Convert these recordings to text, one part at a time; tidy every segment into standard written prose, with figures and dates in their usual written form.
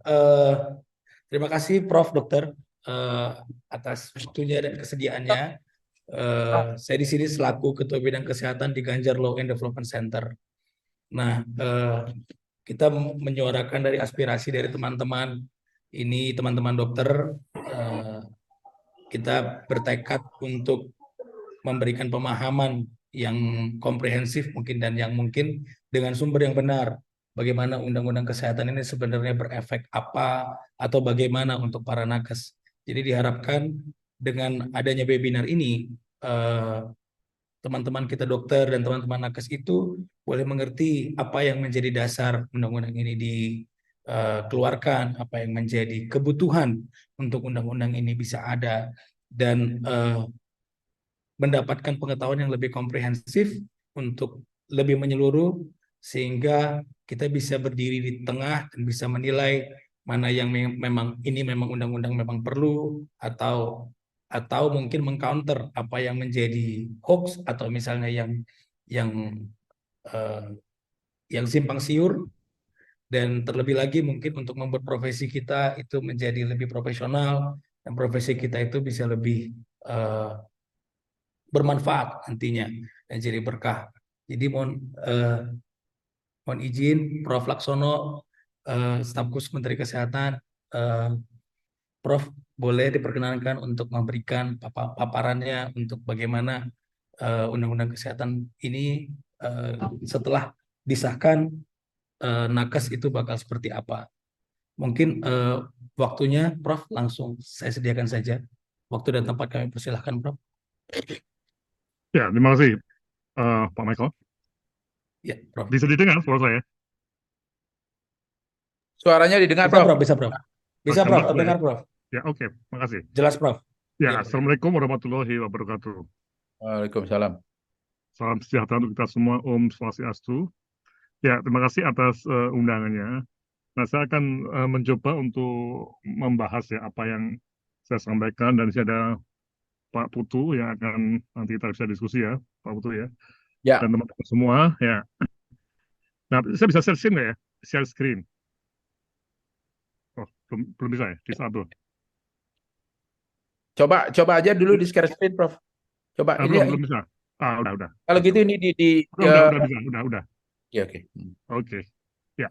Eh, Terima kasih Prof. Dokter eh, atas waktunya dan kesediaannya. Saya di sini selaku Ketua Bidang Kesehatan di Ganjar Law and Development Center. Nah, kita menyuarakan dari aspirasi dari teman-teman ini, teman-teman dokter. eh, kita bertekad untuk memberikan pemahaman yang komprehensif mungkin dan yang mungkin dengan sumber yang benar. Bagaimana undang-undang kesehatan ini sebenarnya berefek apa atau bagaimana untuk para nakes. Jadi diharapkan dengan adanya webinar ini, eh, teman-teman kita dokter dan teman-teman nakes itu boleh mengerti apa yang menjadi dasar undang-undang ini dikeluarkan, apa yang menjadi kebutuhan untuk undang-undang ini bisa ada, dan mendapatkan pengetahuan yang lebih komprehensif untuk lebih menyeluruh sehingga kita bisa berdiri di tengah dan bisa menilai mana yang memang ini memang undang-undang memang perlu atau mungkin mengcounter apa yang menjadi hoax atau misalnya yang eh, yang simpang siur, dan terlebih lagi mungkin untuk membuat profesi kita itu menjadi lebih profesional dan profesi kita itu bisa lebih eh, bermanfaat nantinya dan jadi berkah. Jadi eh, mohon izin Prof. Laksono, staf khusus Menteri Kesehatan, eh, Prof. boleh diperkenankan untuk memberikan paparannya untuk bagaimana Undang-Undang Kesehatan ini eh, setelah disahkan, nakes itu bakal seperti apa. Mungkin waktunya Prof. langsung saya sediakan saja. Waktu dan tempat kami persilahkan Prof. Ya, terima kasih, Pak Michael. Ya, Prof. Bisa didengar suara saya? Suaranya didengar, Bisa Prof. Prof, bisa Prof. Bisa Prof, Jelas sudah ya? terdengar Prof. Ya, oke. Makasih. Jelas Prof. Ya, Iya, Prof. Assalamualaikum warahmatullahi wabarakatuh. Waalaikumsalam. Salam sejahtera untuk kita semua. Om Swastiastu. Ya, terima kasih atas undangannya. Nah, saya akan mencoba untuk membahas ya apa yang saya sampaikan, dan di sini ada Pak Putu yang akan nanti kita bisa diskusi ya, Pak Putu ya, Ya, dan teman-teman semua ya. Nah, saya bisa share screen nggak ya? Share screen. Oh, belum bisa ya? Di satu. coba aja dulu di share screen, Prof. Coba ini Belum bisa. Udah. kalau gitu ini di Udah bisa, udah. oke, oke. Oke. Ya.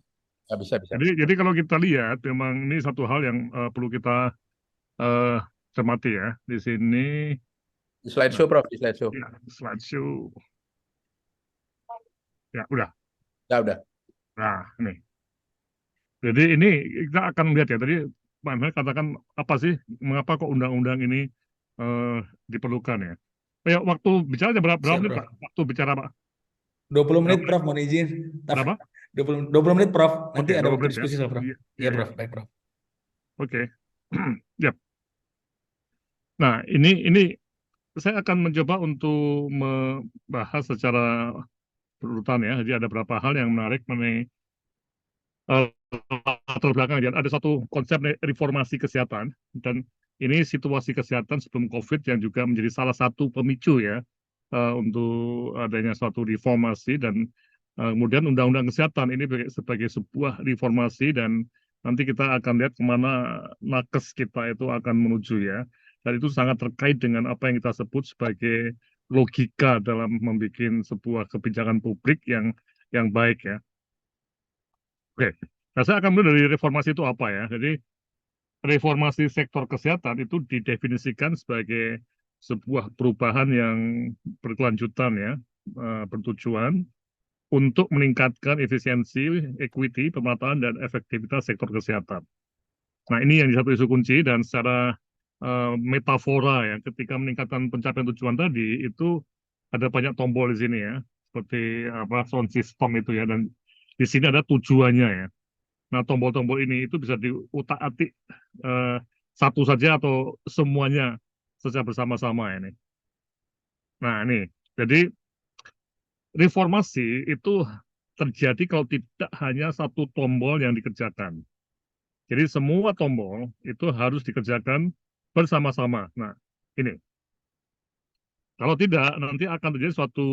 Ya, bisa. Jadi kalau kita lihat, memang ini satu hal yang perlu kita eh, cermati ya. Di sini, Di nah, slideshow, Prof, di slideshow. ya, slideshow. Ya, udah. Udah. Nah, ini. Jadi ini kita akan melihat ya. Tadi Pak Emil katakan apa sih, mengapa kok undang-undang ini eh, diperlukan ya. Ya, waktu bicara berapa Siap menit Prof. Pak? Waktu bicara Pak? 20 Berapa menit menit? Prof, mohon izin. Ntar Berapa? 20 menit Prof. Nanti Oke, ada 20 waktu menit ya. diskusi sama Prof. Iya, Iya iya, iya. Prof, baik Prof. Oke. Yap. Nah, ini saya akan mencoba untuk membahas secara berurutan ya. Jadi ada beberapa hal yang menarik mengenai eh, latar belakang. Dan ada satu konsep reformasi kesehatan, dan ini situasi kesehatan sebelum COVID yang juga menjadi salah satu pemicu ya untuk adanya suatu reformasi, dan kemudian undang-undang kesehatan ini sebagai sebuah reformasi, dan nanti kita akan lihat kemana nakes kita itu akan menuju ya. Dan itu sangat terkait dengan apa yang kita sebut sebagai logika dalam membuat sebuah kebijakan publik yang baik ya. Oke, nah saya akan mulai dari reformasi itu apa ya. Jadi reformasi sektor kesehatan itu didefinisikan sebagai sebuah perubahan yang berkelanjutan ya, bertujuan untuk meningkatkan efisiensi, equity, pemerataan, dan efektivitas sektor kesehatan. Nah, ini yang satu isu kunci, dan secara metafora ya, ketika meningkatkan pencapaian tujuan tadi, itu ada banyak tombol di sini ya, seperti apa sound system itu ya, dan di sini ada tujuannya ya. Nah, tombol-tombol ini itu bisa diutak-atik eh, satu saja atau semuanya secara bersama-sama ini. Nah, ini. Jadi reformasi itu terjadi kalau tidak hanya satu tombol yang dikerjakan. Jadi semua tombol itu harus dikerjakan bersama-sama. Nah, ini. Kalau tidak, nanti akan terjadi suatu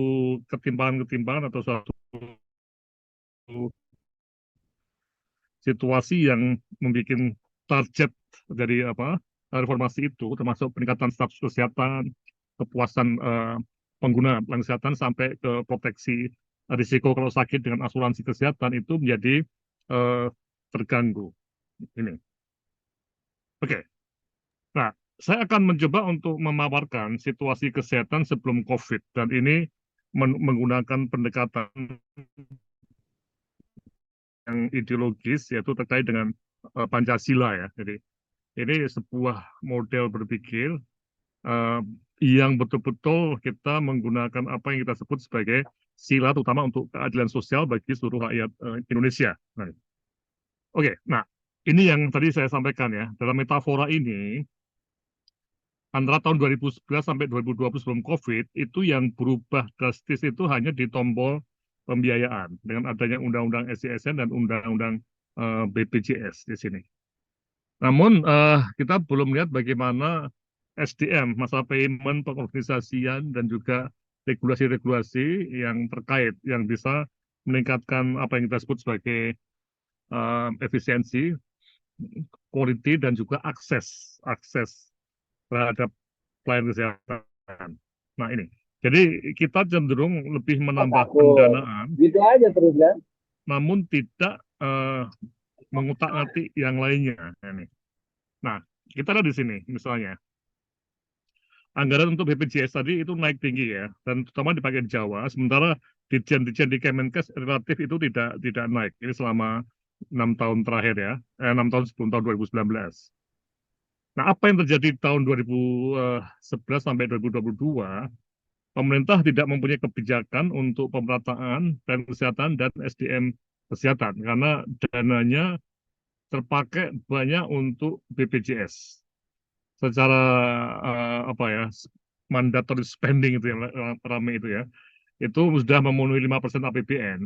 ketimpangan-ketimpangan atau suatu situasi yang membuat target dari reformasi itu, termasuk peningkatan status kesehatan, kepuasan pengguna pelayanan kesehatan sampai ke proteksi risiko kalau sakit dengan asuransi kesehatan itu menjadi eh, terganggu. Ini, oke. Nah, saya akan mencoba untuk memaparkan situasi kesehatan sebelum COVID dan ini menggunakan pendekatan yang ideologis yaitu terkait dengan Pancasila ya. Jadi ini sebuah model berpikir eh, yang betul-betul kita menggunakan apa yang kita sebut sebagai sila terutama untuk keadilan sosial bagi seluruh rakyat Indonesia. Nah, oke, nah ini yang tadi saya sampaikan ya. Dalam metafora ini antara tahun 2011 sampai 2020 sebelum COVID itu yang berubah drastis itu hanya di tombol pembiayaan dengan adanya Undang-Undang SDSN dan Undang-Undang BPJS di sini. Namun kita belum lihat bagaimana SDM, masa payment, pengorganisasian, dan juga regulasi-regulasi yang terkait, yang bisa meningkatkan apa yang kita sebut sebagai efisiensi, quality, dan juga akses terhadap pelayanan kesehatan. Nah ini, jadi kita cenderung lebih menambah pendanaan, Gitu aja terus kan. namun tidak mengutak-atik yang lainnya. Ini. Nah, kita lihat di sini misalnya. Anggaran untuk BPJS tadi itu naik tinggi ya, dan terutama di bagian Jawa, sementara Ditjen di Kemenkes relatif itu tidak naik. Ini selama 6 tahun terakhir ya, 6 tahun sebelum tahun 2019. Nah, apa yang terjadi tahun 2011 sampai 2022, pemerintah tidak mempunyai kebijakan untuk pemerataan dan kesehatan dan SDM kesehatan, karena dananya terpakai banyak untuk BPJS. Secara apa ya mandatory spending itu yang ramai itu ya, itu sudah memenuhi 5% APBN,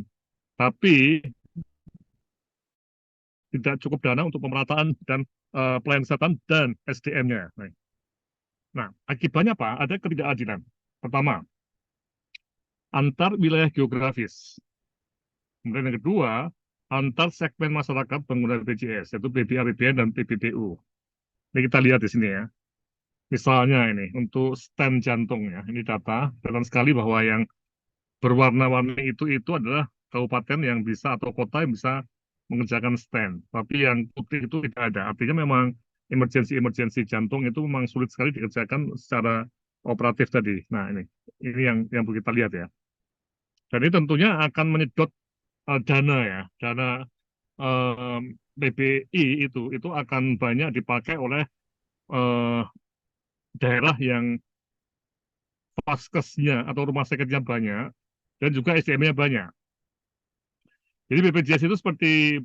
tapi tidak cukup dana untuk pemerataan dan pelayanan kesehatan dan SDM-nya. Nah, akibatnya apa? Ada ketidakadilan. Pertama, antar wilayah geografis. Kemudian yang kedua, antar segmen masyarakat pengguna BPJS, yaitu BPA, BPN, dan PBBU. Ini kita lihat di sini ya. Misalnya ini, untuk stent jantung ya, ini data, kelihatan sekali bahwa yang berwarna-warni itu adalah kabupaten yang bisa atau kota yang bisa mengerjakan stent. Tapi yang putih itu tidak ada. Artinya memang emergensi jantung itu memang sulit sekali dikerjakan secara operatif tadi. Nah ini yang kita lihat ya. Dan ini tentunya akan menyedot dana ya, dana PBI itu akan banyak dipakai oleh uh, daerah yang vaskesnya atau rumah sakitnya banyak dan juga SDM-nya banyak. Jadi BPJS itu seperti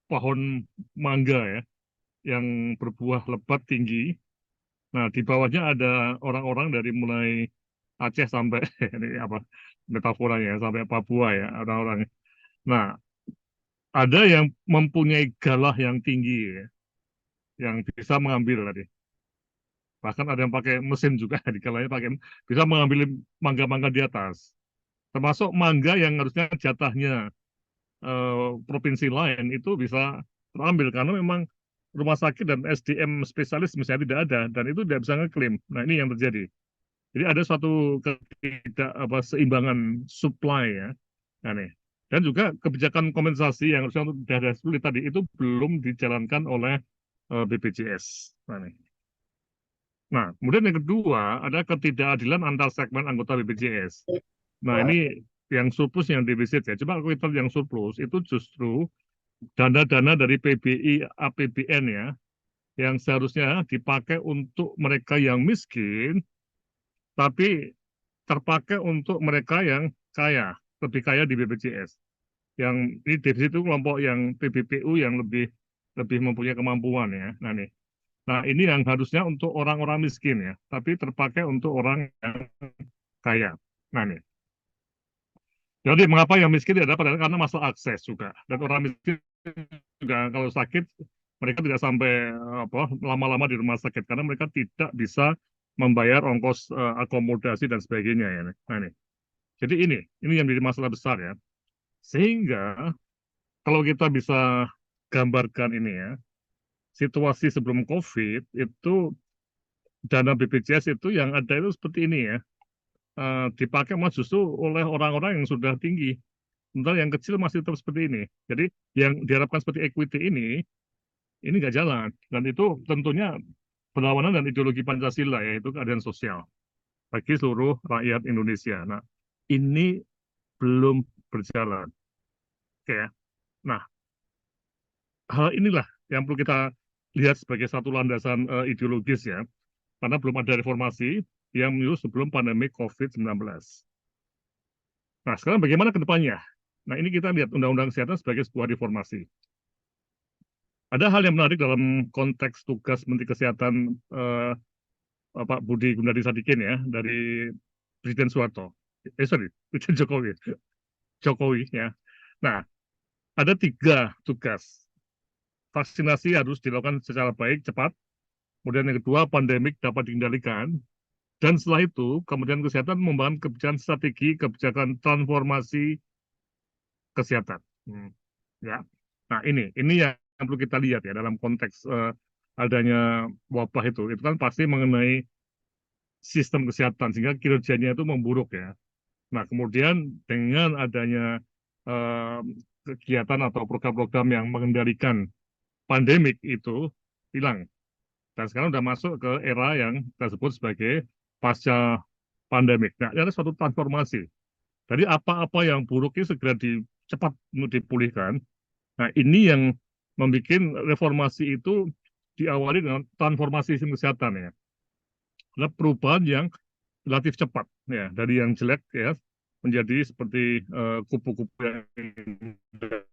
pohon mangga ya, yang berbuah lebat tinggi. Nah, di bawahnya ada orang-orang dari mulai Aceh sampai ini apa metaforanya sampai Papua ya orang-orang. Nah, ada yang mempunyai galah yang tinggi ya, yang bisa mengambil tadi. Bahkan ada yang pakai mesin juga di galahnya pakai bisa mengambil mangga-mangga di atas. Termasuk mangga yang harusnya jatahnya provinsi lain itu bisa terambil karena memang rumah sakit dan SDM spesialis misalnya tidak ada dan itu tidak bisa ngeklaim. Nah ini yang terjadi. Jadi ada suatu seimbangan supply ya. Nah, nih. Dan juga kebijakan kompensasi yang harusnya untuk daerah sulit tadi itu belum dijalankan oleh BPJS. Nah, kemudian yang kedua ada ketidakadilan antar segmen anggota BPJS. Nah, ini yang surplus yang defisit ya. Coba kalau kita lihat yang surplus itu justru dana-dana dari PBI APBN ya, yang seharusnya dipakai untuk mereka yang miskin, tapi terpakai untuk mereka yang kaya, lebih kaya di BPJS. Yang ini defisit itu kelompok yang PBPU yang lebih mempunyai kemampuan ya. Nah ini yang harusnya untuk orang-orang miskin ya, tapi terpakai untuk orang yang kaya. Nah ini. Jadi mengapa yang miskin tidak dapat? Karena masalah akses juga. Dan orang miskin juga kalau sakit mereka tidak sampai lama-lama di rumah sakit karena mereka tidak bisa membayar ongkos akomodasi dan sebagainya ya. Nah ini. Jadi ini yang menjadi masalah besar ya. Sehingga kalau kita bisa gambarkan ini ya, situasi sebelum COVID itu dana BPJS itu yang ada itu seperti ini ya, dipakai malah justru oleh orang-orang yang sudah tinggi. Sementara yang kecil masih tetap seperti ini. Jadi yang diharapkan seperti equity ini nggak jalan. Dan itu tentunya berlawanan dan ideologi Pancasila, yaitu keadilan sosial bagi seluruh rakyat Indonesia. Nah, ini belum berjalan. Oke ya. Nah, hal inilah yang perlu kita lihat sebagai satu landasan ideologis ya, karena belum ada reformasi yang menyusul sebelum pandemi COVID-19. Nah, sekarang bagaimana ke depannya? Nah, ini kita lihat Undang-Undang Kesehatan sebagai sebuah reformasi. Ada hal yang menarik dalam konteks tugas Menteri Kesehatan Pak Budi Gunadi Sadikin ya, dari Presiden Soeharto. Sorry, Presiden Jokowi ya. Nah, ada 3 tugas. Vaksinasi harus dilakukan secara baik, cepat. Kemudian yang kedua, pandemik dapat dikendalikan. Dan setelah itu, Kementerian Kesehatan membangun kebijakan strategi, kebijakan transformasi kesehatan. Ya. Nah, ini yang perlu kita lihat ya dalam konteks adanya wabah itu. Itu kan pasti mengenai sistem kesehatan, sehingga kinerjanya itu memburuk ya. Nah, kemudian dengan adanya eh, kegiatan atau program-program yang mengendalikan pandemik itu hilang. Dan sekarang sudah masuk ke era yang kita sebut sebagai pasca pandemik. Nah, ini ada suatu transformasi. Jadi apa-apa yang buruk ini segera cepat untuk dipulihkan. Nah, ini yang membuat reformasi itu diawali dengan transformasi sistem kesehatan ya. Ada perubahan yang relatif cepat ya, dari yang jelek ya menjadi seperti kupu-kupu yang indah.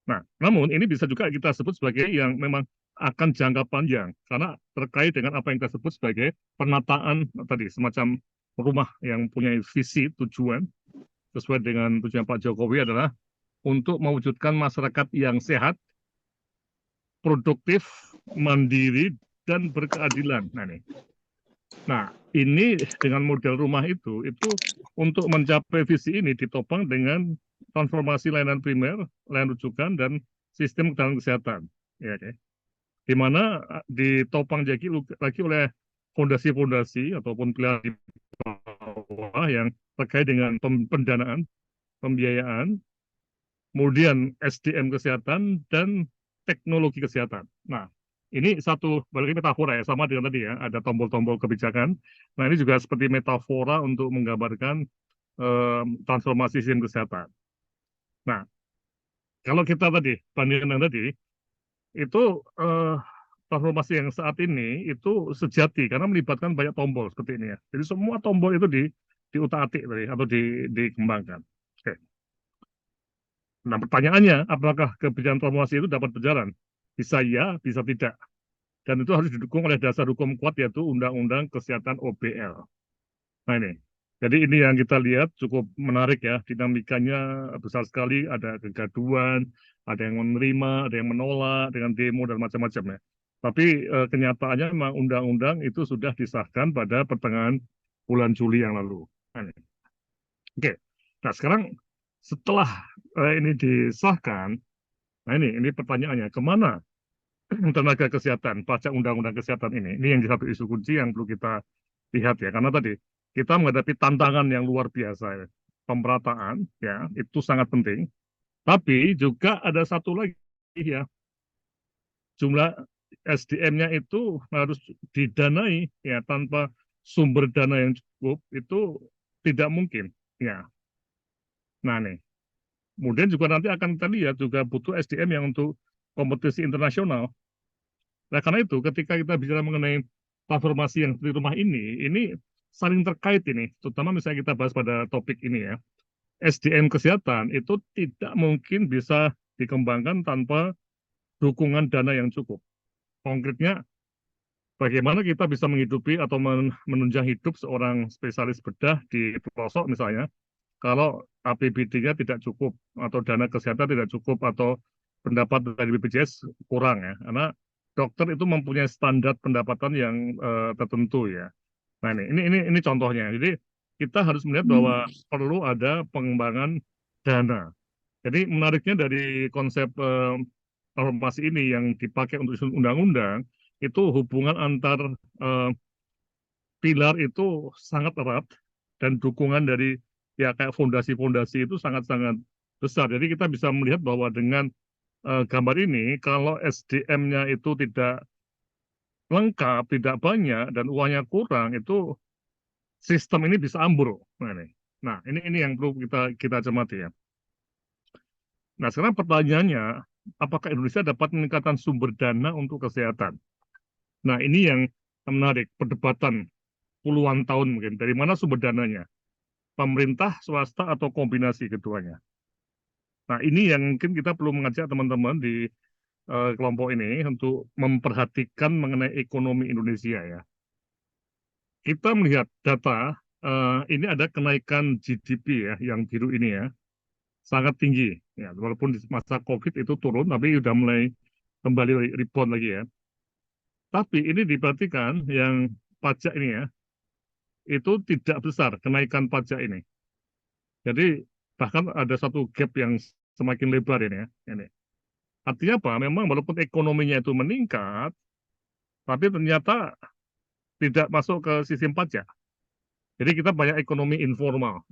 Nah, namun ini bisa juga kita sebut sebagai yang memang akan jangka panjang karena terkait dengan apa yang kita sebut sebagai penataan tadi, semacam rumah yang punya visi tujuan sesuai dengan tujuan Pak Jokowi adalah untuk mewujudkan masyarakat yang sehat, produktif, mandiri, dan berkeadilan. Nah, ini dengan model rumah itu untuk mencapai visi ini ditopang dengan transformasi layanan primer, layanan rujukan, dan sistem ketahanan kesehatan. Ya, okay. Di mana ditopang lagi oleh fondasi-fondasi ataupun pilar di bawah yang terkait dengan pendanaan, pembiayaan, kemudian SDM kesehatan, dan teknologi kesehatan. Nah, ini satu, balik metafora ya, sama dengan tadi ya, ada tombol-tombol kebijakan. Nah, ini juga seperti metafora untuk menggambarkan transformasi sistem kesehatan. Nah, kalau kita tadi, bandingkan dengan tadi, itu transformasi yang saat ini itu sejati, karena melibatkan banyak tombol seperti ini ya. Jadi semua tombol itu diutak-atik tadi, atau dikembangkan. Oke. Nah, pertanyaannya, apakah kebijakan transformasi itu dapat berjalan? Bisa ya, bisa tidak. Dan itu harus didukung oleh dasar hukum kuat, yaitu Undang-Undang Kesehatan OBL. Nah ini, jadi ini yang kita lihat cukup menarik ya, dinamikanya besar sekali, ada kegaduhan, ada yang menerima, ada yang menolak, dengan demo dan macam-macam ya. Tapi kenyataannya memang undang-undang itu sudah disahkan pada pertengahan bulan Juli yang lalu. Nah, oke, nah sekarang setelah ini disahkan, nah ini pertanyaannya, kemana tenaga kesehatan, pajak undang-undang kesehatan ini yang satu isu kunci yang perlu kita lihat ya, karena tadi kita menghadapi tantangan yang luar biasa ya. Pemerataan ya, itu sangat penting, tapi juga ada satu lagi ya, jumlah SDM-nya itu harus didanai ya, tanpa sumber dana yang cukup itu tidak mungkin ya. Nah nih, kemudian juga nanti akan kita lihat juga butuh SDM yang untuk kompetisi internasional. Nah, karena itu ketika kita bicara mengenai transformasi yang di rumah ini saling terkait ini, terutama misalnya kita bahas pada topik ini ya. SDM kesehatan itu tidak mungkin bisa dikembangkan tanpa dukungan dana yang cukup. Konkretnya, bagaimana kita bisa menghidupi atau menunjang hidup seorang spesialis bedah di pelosok misalnya, kalau APBD-nya tidak cukup, atau dana kesehatan tidak cukup, atau pendapat dari BPJS kurang ya, karena dokter itu mempunyai standar pendapatan yang tertentu ya. Nah ini contohnya. Jadi kita harus melihat bahwa perlu ada pengembangan dana Jadi menariknya dari konsep reformasi ini yang dipakai untuk susun undang-undang, itu hubungan antar eh, pilar itu sangat erat dan dukungan dari ya kayak fondasi-fondasi itu sangat-sangat besar. Jadi kita bisa melihat bahwa dengan gambar ini, kalau SDM-nya itu tidak lengkap, tidak banyak, dan uangnya kurang, itu sistem ini bisa ambruk. Nah, ini yang perlu kita cermati ya. Nah, sekarang pertanyaannya, apakah Indonesia dapat meningkatkan sumber dana untuk kesehatan? Nah, ini yang menarik, perdebatan puluhan tahun mungkin. Dari mana sumber dananya? Pemerintah, swasta, atau kombinasi keduanya? Nah, ini yang mungkin kita perlu mengajak teman-teman di kelompok ini untuk memperhatikan mengenai ekonomi Indonesia ya. Kita melihat data, ini ada kenaikan GDP ya, yang biru ini ya, sangat tinggi. Ya, walaupun di masa COVID itu turun, tapi sudah mulai kembali rebound lagi ya. Tapi ini diperhatikan yang pajak ini ya, itu tidak besar kenaikan pajak ini. Jadi bahkan ada satu gap yang semakin lebar ini ya. Ini. Artinya apa? Memang walaupun ekonominya itu meningkat, tapi ternyata tidak masuk ke sistem pajak. Jadi kita banyak ekonomi informal.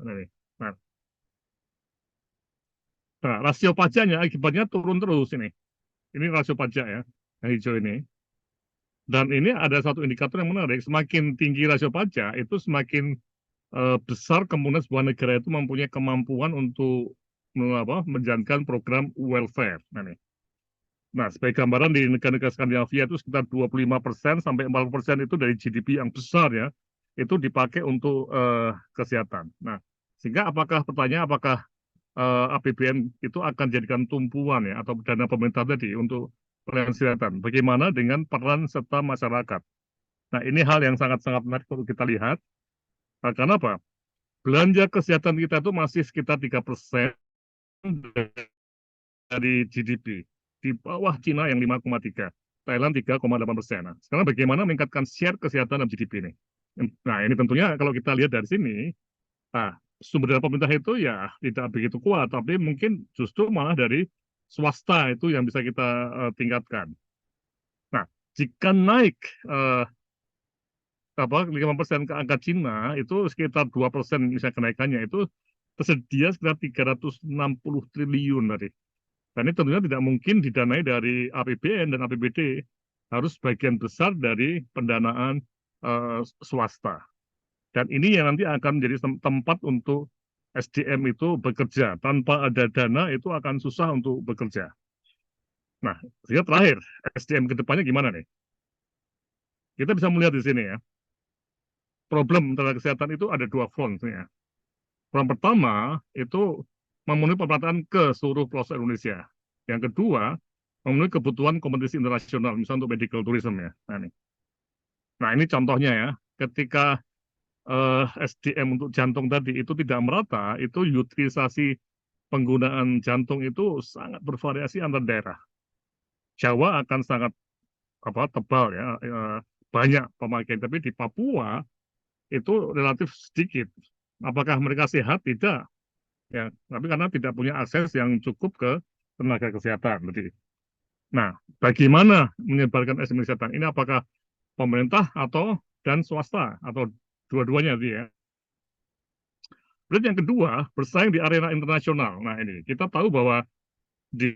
Nah, rasio pajaknya akibatnya turun terus ini. Ini rasio pajak ya, yang hijau ini. Dan ini ada satu indikator yang menarik. Semakin tinggi rasio pajak, itu semakin besar kemungkinan sebuah negara itu mempunyai kemampuan untuk menjalankan program welfare. Nah, sebagai gambaran di negara-negara Skandinavia itu sekitar 25% sampai 40% itu dari GDP yang besar ya, itu dipakai untuk kesehatan. Nah, sehingga pertanyaan apakah APBN itu akan jadikan tumpuan ya atau dana pemerintah tadi untuk pelayanan kesehatan. Bagaimana dengan peran serta masyarakat? Nah, ini hal yang sangat-sangat menarik perlu kita lihat. Nah, karena apa? Belanja kesehatan kita itu masih sekitar 3% dari GDP. Di bawah Cina yang 5,3, Thailand 3,8%. Nah, sekarang bagaimana meningkatkan share kesehatan dalam GDP ini? Nah, ini tentunya kalau kita lihat dari sini, nah, sumber daya pemerintah itu ya tidak begitu kuat, tapi mungkin justru malah dari swasta itu yang bisa kita tingkatkan. Nah, jika naik 5% ke angka Cina, itu sekitar 2% misalnya kenaikannya, itu tersedia sekitar 360 triliun tadi. Dan ini tentunya tidak mungkin didanai dari APBN dan APBD, harus bagian besar dari pendanaan swasta. Dan ini yang nanti akan menjadi tempat untuk SDM itu bekerja. Tanpa ada dana itu akan susah untuk bekerja. Nah, sehingga terakhir, SDM ke depannya gimana nih? Kita bisa melihat di sini ya. Problem tenaga kesehatan itu ada dua front ya. Front pertama itu memenuhi pemerataan ke seluruh pelosok Indonesia. Yang kedua, memenuhi kebutuhan kompetisi internasional, misalnya untuk medical tourism ya. Nah, ini contohnya ya. Ketika SDM untuk jantung tadi itu tidak merata, itu utilisasi penggunaan jantung itu sangat bervariasi antar daerah. Jawa akan sangat tebal ya, banyak pemakaian, tapi di Papua itu relatif sedikit. Apakah mereka sehat? Tidak. Ya, tapi karena tidak punya akses yang cukup ke tenaga kesehatan. Nah, bagaimana menyebarkan SDM kesehatan? Ini apakah pemerintah dan swasta atau dua-duanya ya? Berarti yang kedua, bersaing di arena internasional. Nah, ini kita tahu bahwa di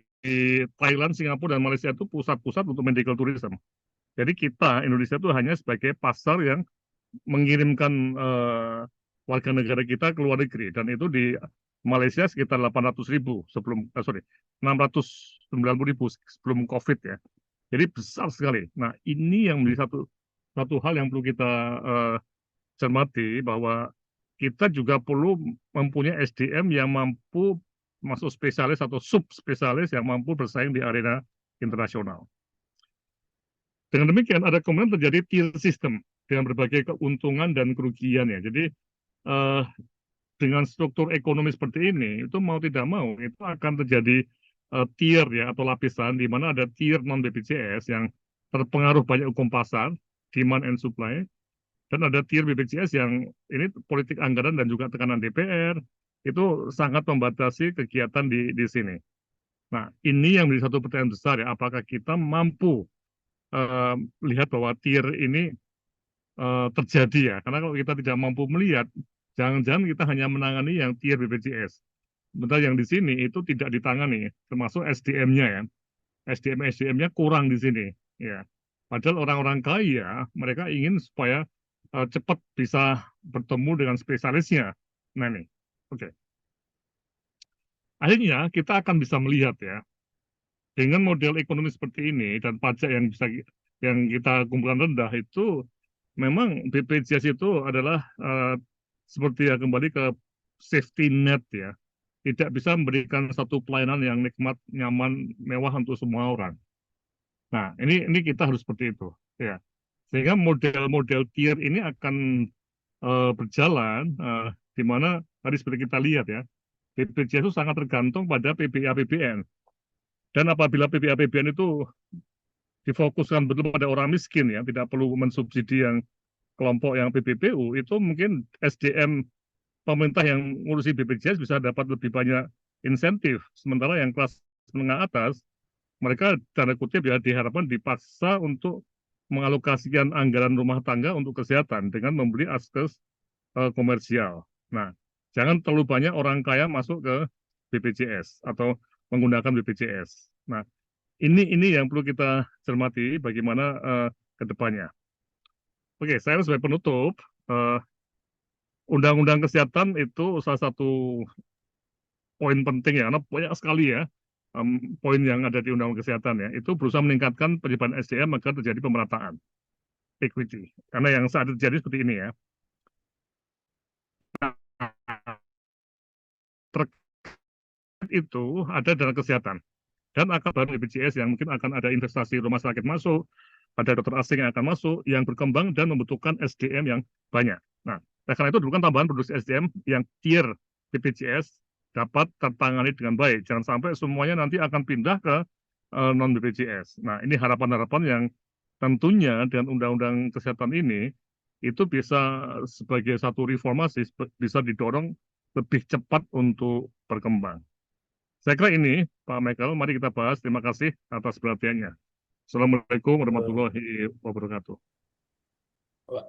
Thailand, Singapura, dan Malaysia itu pusat-pusat untuk medical tourism. Jadi kita, Indonesia itu hanya sebagai pasar yang mengirimkan warga negara kita ke luar negeri. Dan itu di Malaysia sekitar 800.000 690.000 sebelum COVID ya. Jadi besar sekali. Nah, ini yang menjadi satu hal yang perlu kita cermati, bahwa kita juga perlu mempunyai SDM yang mampu masuk spesialis atau subspesialis yang mampu bersaing di arena internasional. Dengan demikian ada kemudian terjadi tier system dengan berbagai keuntungan dan kerugian ya. Jadi dengan struktur ekonomi seperti ini, itu mau tidak mau itu akan terjadi tier ya atau lapisan, di mana ada tier non BPJS yang terpengaruh banyak hukum pasar, demand and supply, dan ada tier BPJS yang ini politik anggaran dan juga tekanan DPR, itu sangat membatasi kegiatan di sini. Nah, ini yang menjadi satu pertanyaan besar ya, apakah kita mampu lihat bahwa tier ini terjadi ya? Karena kalau kita tidak mampu melihat, jangan-jangan kita hanya menangani yang tier BPJS. Sementara yang di sini itu tidak ditangani, termasuk SDM-nya ya. SDM-nya kurang di sini ya. Padahal orang-orang kaya mereka ingin supaya cepat bisa bertemu dengan spesialisnya. Nah nih, oke. Akhirnya kita akan bisa melihat ya, dengan model ekonomi seperti ini dan pajak yang kita kumpulkan rendah itu, memang BPJS itu adalah seperti ya kembali ke safety net ya, tidak bisa memberikan satu pelayanan yang nikmat, nyaman, mewah untuk semua orang. Nah, ini kita harus seperti itu, ya. Sehingga model-model tier ini akan berjalan, di mana tadi seperti kita lihat ya, BPJS itu sangat tergantung pada PBA-PBN. Dan apabila PBA-PBN itu difokuskan betul pada orang miskin ya, tidak perlu mensubsidi yang kelompok yang PBPU, itu mungkin SDM pemerintah yang ngurusi BPJS bisa dapat lebih banyak insentif. Sementara yang kelas menengah atas, mereka tanda kutip ya diharapkan dipaksa untuk mengalokasikan anggaran rumah tangga untuk kesehatan dengan membeli askes komersial. Nah, jangan terlalu banyak orang kaya masuk ke BPJS atau menggunakan BPJS. Nah, ini yang perlu kita cermati bagaimana ke depannya. Oke, saya sebagai penutup, Undang-Undang Kesehatan itu salah satu poin penting ya, karena banyak sekali ya poin yang ada di Undang-Undang Kesehatan ya, itu berusaha meningkatkan penyerapan SDM agar terjadi pemerataan, equity. Karena yang saat itu terjadi seperti ini ya. Terkait itu ada dana kesehatan dan akan baru BPJS yang mungkin akan ada investasi rumah sakit masuk, ada dokter asing yang akan masuk, yang berkembang dan membutuhkan SDM yang banyak. Nah, karena itu diperlukan tambahan produksi SDM yang tier BPJS dapat tertangani dengan baik. Jangan sampai semuanya nanti akan pindah ke non-BPJS. Nah, ini harapan-harapan yang tentunya dengan Undang-Undang Kesehatan ini, itu bisa sebagai satu reformasi, bisa didorong lebih cepat untuk berkembang. Saya kira ini, Pak Michael, mari kita bahas. Terima kasih atas perhatiannya. Assalamualaikum warahmatullahi wabarakatuh.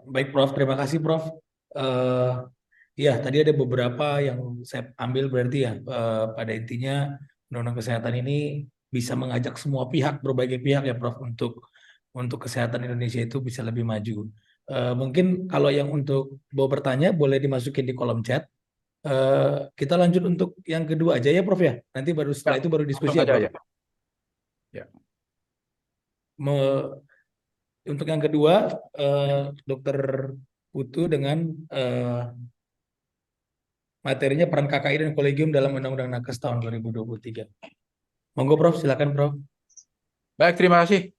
Baik, Prof. Terima kasih, Prof. Ya, tadi ada beberapa yang saya ambil berarti ya, pada intinya Undang-Undang Kesehatan ini bisa mengajak semua pihak, berbagai pihak ya, Prof, untuk kesehatan Indonesia itu bisa lebih maju. Mungkin kalau yang untuk mau bertanya boleh dimasukin di kolom chat. Kita lanjut untuk yang kedua aja ya, Prof ya. Nanti baru setelah itu baru diskusi ya, Prof. Ya. Untuk yang kedua, Dokter Putu dengan materinya peran KKI dan kolegium dalam Undang-Undang Nakes tahun 2023. Monggo, Prof, silakan, Prof. Baik, terima kasih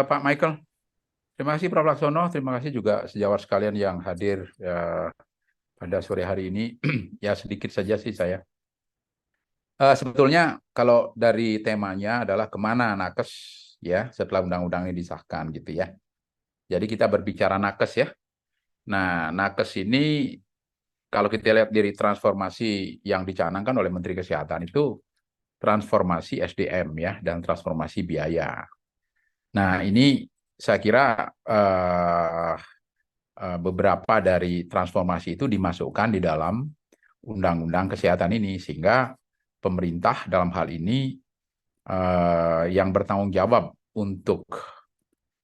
Pak Michael. Terima kasih Prof. Laksono. Terima kasih juga sejawat sekalian yang hadir pada sore hari ini. Ya, sedikit saja sih saya. Sebetulnya kalau dari temanya adalah kemana nakes ya setelah undang-undang ini disahkan gitu ya. Jadi kita berbicara nakes ya. Nah, nakes ini kalau kita lihat dari transformasi yang dicanangkan oleh Menteri Kesehatan itu transformasi SDM ya dan transformasi biaya. Nah, ini saya kira beberapa dari transformasi itu dimasukkan di dalam Undang-Undang Kesehatan ini sehingga pemerintah dalam hal ini yang bertanggung jawab untuk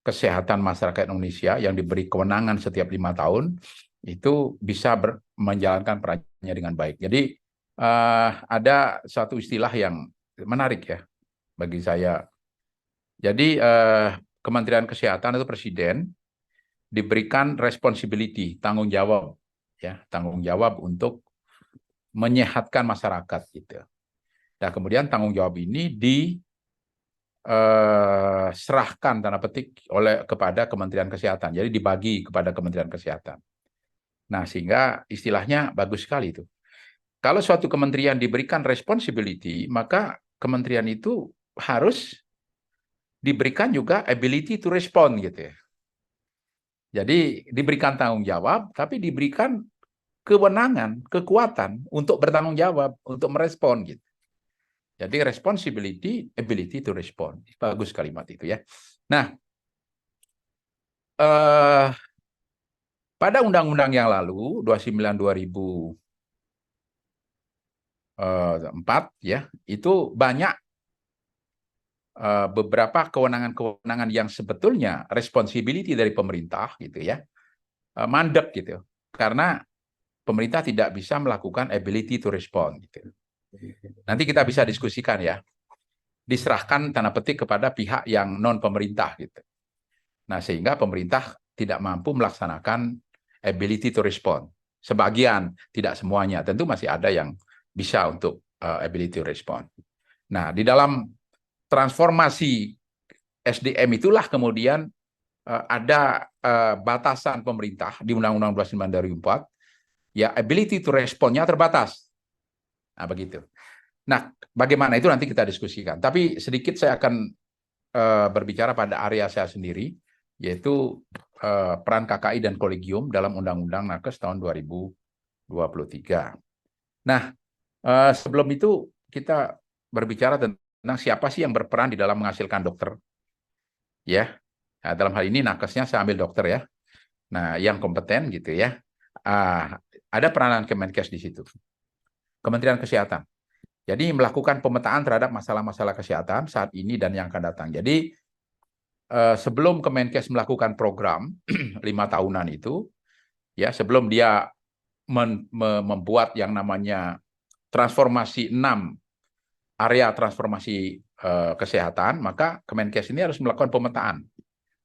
kesehatan masyarakat Indonesia yang diberi kewenangan setiap 5 tahun itu bisa menjalankan perannya dengan baik. Jadi ada satu istilah yang menarik ya bagi saya. Jadi Kementerian Kesehatan atau Presiden diberikan responsibility, tanggung jawab ya, tanggung jawab untuk menyehatkan masyarakat gitu. Nah, kemudian tanggung jawab ini diserahkan tanda petik kepada Kementerian Kesehatan. Jadi dibagi kepada Kementerian Kesehatan. Nah, sehingga istilahnya bagus sekali itu. Kalau suatu kementerian diberikan responsibility, maka kementerian itu harus diberikan juga ability to respond gitu ya. Jadi diberikan tanggung jawab, tapi diberikan kewenangan, kekuatan untuk bertanggung jawab, untuk merespon gitu. Jadi responsibility, ability to respond. Bagus kalimat itu ya. Nah, pada undang-undang yang lalu 29/2004 ya, itu banyak beberapa kewenangan-kewenangan yang sebetulnya responsibility dari pemerintah gitu ya, mandek gitu. Karena pemerintah tidak bisa melakukan ability to respond gitu. Nanti kita bisa diskusikan ya. Diserahkan tanda petik kepada pihak yang non pemerintah gitu. Nah, sehingga pemerintah tidak mampu melaksanakan ability to respond. Sebagian, tidak semuanya. Tentu masih ada yang bisa untuk ability to respond. Nah, di dalam transformasi SDM itulah kemudian ada batasan pemerintah di Undang-Undang 29/2004, ya ability to respond-nya terbatas. Nah, begitu. Nah, bagaimana itu nanti kita diskusikan. Tapi sedikit saya akan berbicara pada area saya sendiri, yaitu peran KKI dan kolegium dalam Undang-Undang Nakes tahun 2023. Nah, sebelum itu kita berbicara tentang siapa sih yang berperan di dalam menghasilkan dokter. Ya, nah, dalam hal ini nakesnya saya ambil dokter ya. Nah, yang kompeten gitu ya. Ada peranan Kemenkes di situ. Kementerian Kesehatan. Jadi melakukan pemetaan terhadap masalah-masalah kesehatan saat ini dan yang akan datang. Jadi sebelum Kemenkes melakukan program 5 tahunan itu, ya sebelum dia membuat yang namanya transformasi 6 area transformasi kesehatan, maka Kemenkes ini harus melakukan pemetaan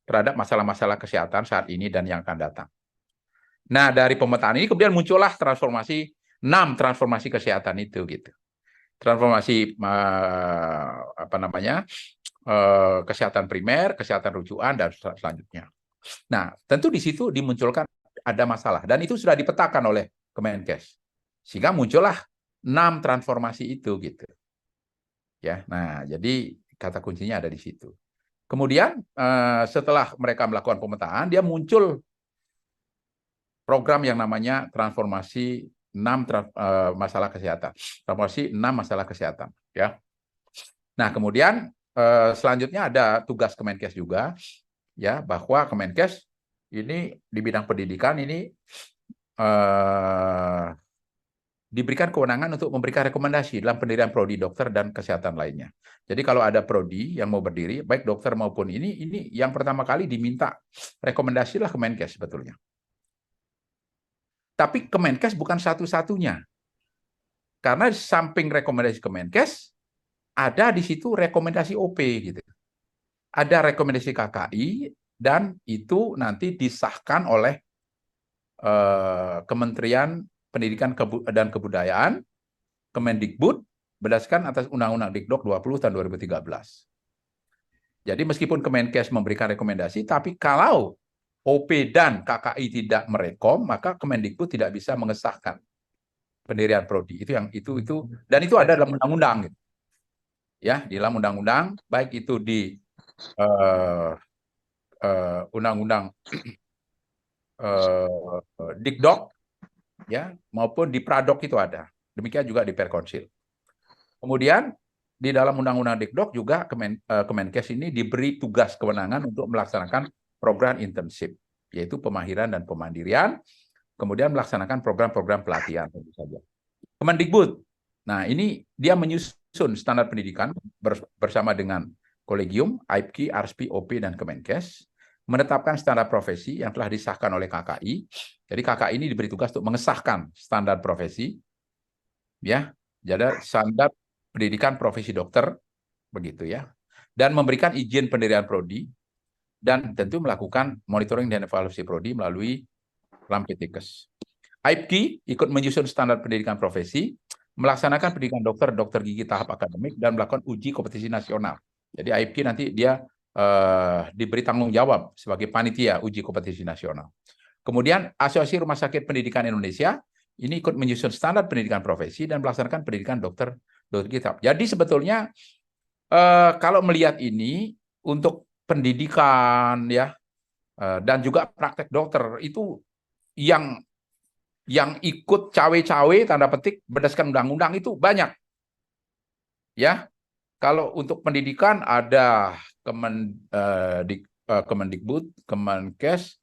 terhadap masalah-masalah kesehatan saat ini dan yang akan datang. Nah, dari pemetaan ini kemudian muncullah transformasi 6 transformasi kesehatan itu gitu. Transformasi kesehatan primer, kesehatan rujukan, dan selanjutnya. Nah, tentu di situ dimunculkan ada masalah, dan itu sudah dipetakan oleh Kemenkes, sehingga muncullah 6 transformasi itu gitu. Ya, nah jadi kata kuncinya ada di situ. Kemudian setelah mereka melakukan pemetaan, dia muncul program yang namanya transformasi 6 masalah kesehatan. Transformasi 6 masalah kesehatan ya. Nah, kemudian selanjutnya ada tugas Kemenkes juga ya, bahwa Kemenkes ini di bidang pendidikan ini diberikan kewenangan untuk memberikan rekomendasi dalam pendirian prodi dokter dan kesehatan lainnya. Jadi kalau ada prodi yang mau berdiri, baik dokter maupun ini yang pertama kali diminta rekomendasi lah Kemenkes sebetulnya. Tapi Kemenkes bukan satu-satunya. Karena di samping rekomendasi Kemenkes, ada di situ rekomendasi OP gitu. Ada rekomendasi KKI, dan itu nanti disahkan oleh Kementerian Pendidikan dan Kebudayaan, Kemendikbud, berdasarkan atas Undang-Undang Dikdok 20 tahun 2013. Jadi meskipun Kemenkes memberikan rekomendasi, tapi kalau OP dan KKI tidak merekom, maka Kemendikbud tidak bisa mengesahkan pendirian prodi. Itu dan itu ada dalam undang-undang gitu. Ya, di dalam undang-undang, baik itu di undang-undang Dikdok ya, maupun di Pradok itu ada. Demikian juga di Perkonsil. Kemudian di dalam undang-undang Dikdok juga Kemenkes ini diberi tugas kewenangan untuk melaksanakan program internship, yaitu pemahiran dan pemandirian, kemudian melaksanakan program-program pelatihan tentu saja. Kemendikbud, nah ini dia menyusun standar pendidikan bersama dengan kolegium, AIPKI, ARSPI, OP, dan Kemenkes, menetapkan standar profesi yang telah disahkan oleh KKI. Jadi KKI ini diberi tugas untuk mengesahkan standar profesi, ya, jadi standar pendidikan profesi dokter, begitu ya, dan memberikan izin pendirian prodi, dan tentu melakukan monitoring dan evaluasi prodi melalui Lampitikes. AIPKI ikut menyusun standar pendidikan profesi, melaksanakan pendidikan dokter gigi tahap akademik, dan melakukan uji kompetisi nasional. Jadi AIPKI nanti dia diberi tanggung jawab sebagai panitia uji kompetisi nasional. Kemudian Asosiasi Rumah Sakit Pendidikan Indonesia ini ikut menyusun standar pendidikan profesi dan melaksanakan pendidikan dokter gigi tahap. Jadi sebetulnya kalau melihat ini untuk pendidikan ya dan juga praktek dokter itu yang yang ikut cawe-cawe tanda petik berdasarkan undang-undang itu banyak. Ya, kalau untuk pendidikan ada Kemendikbud, Kemenkes,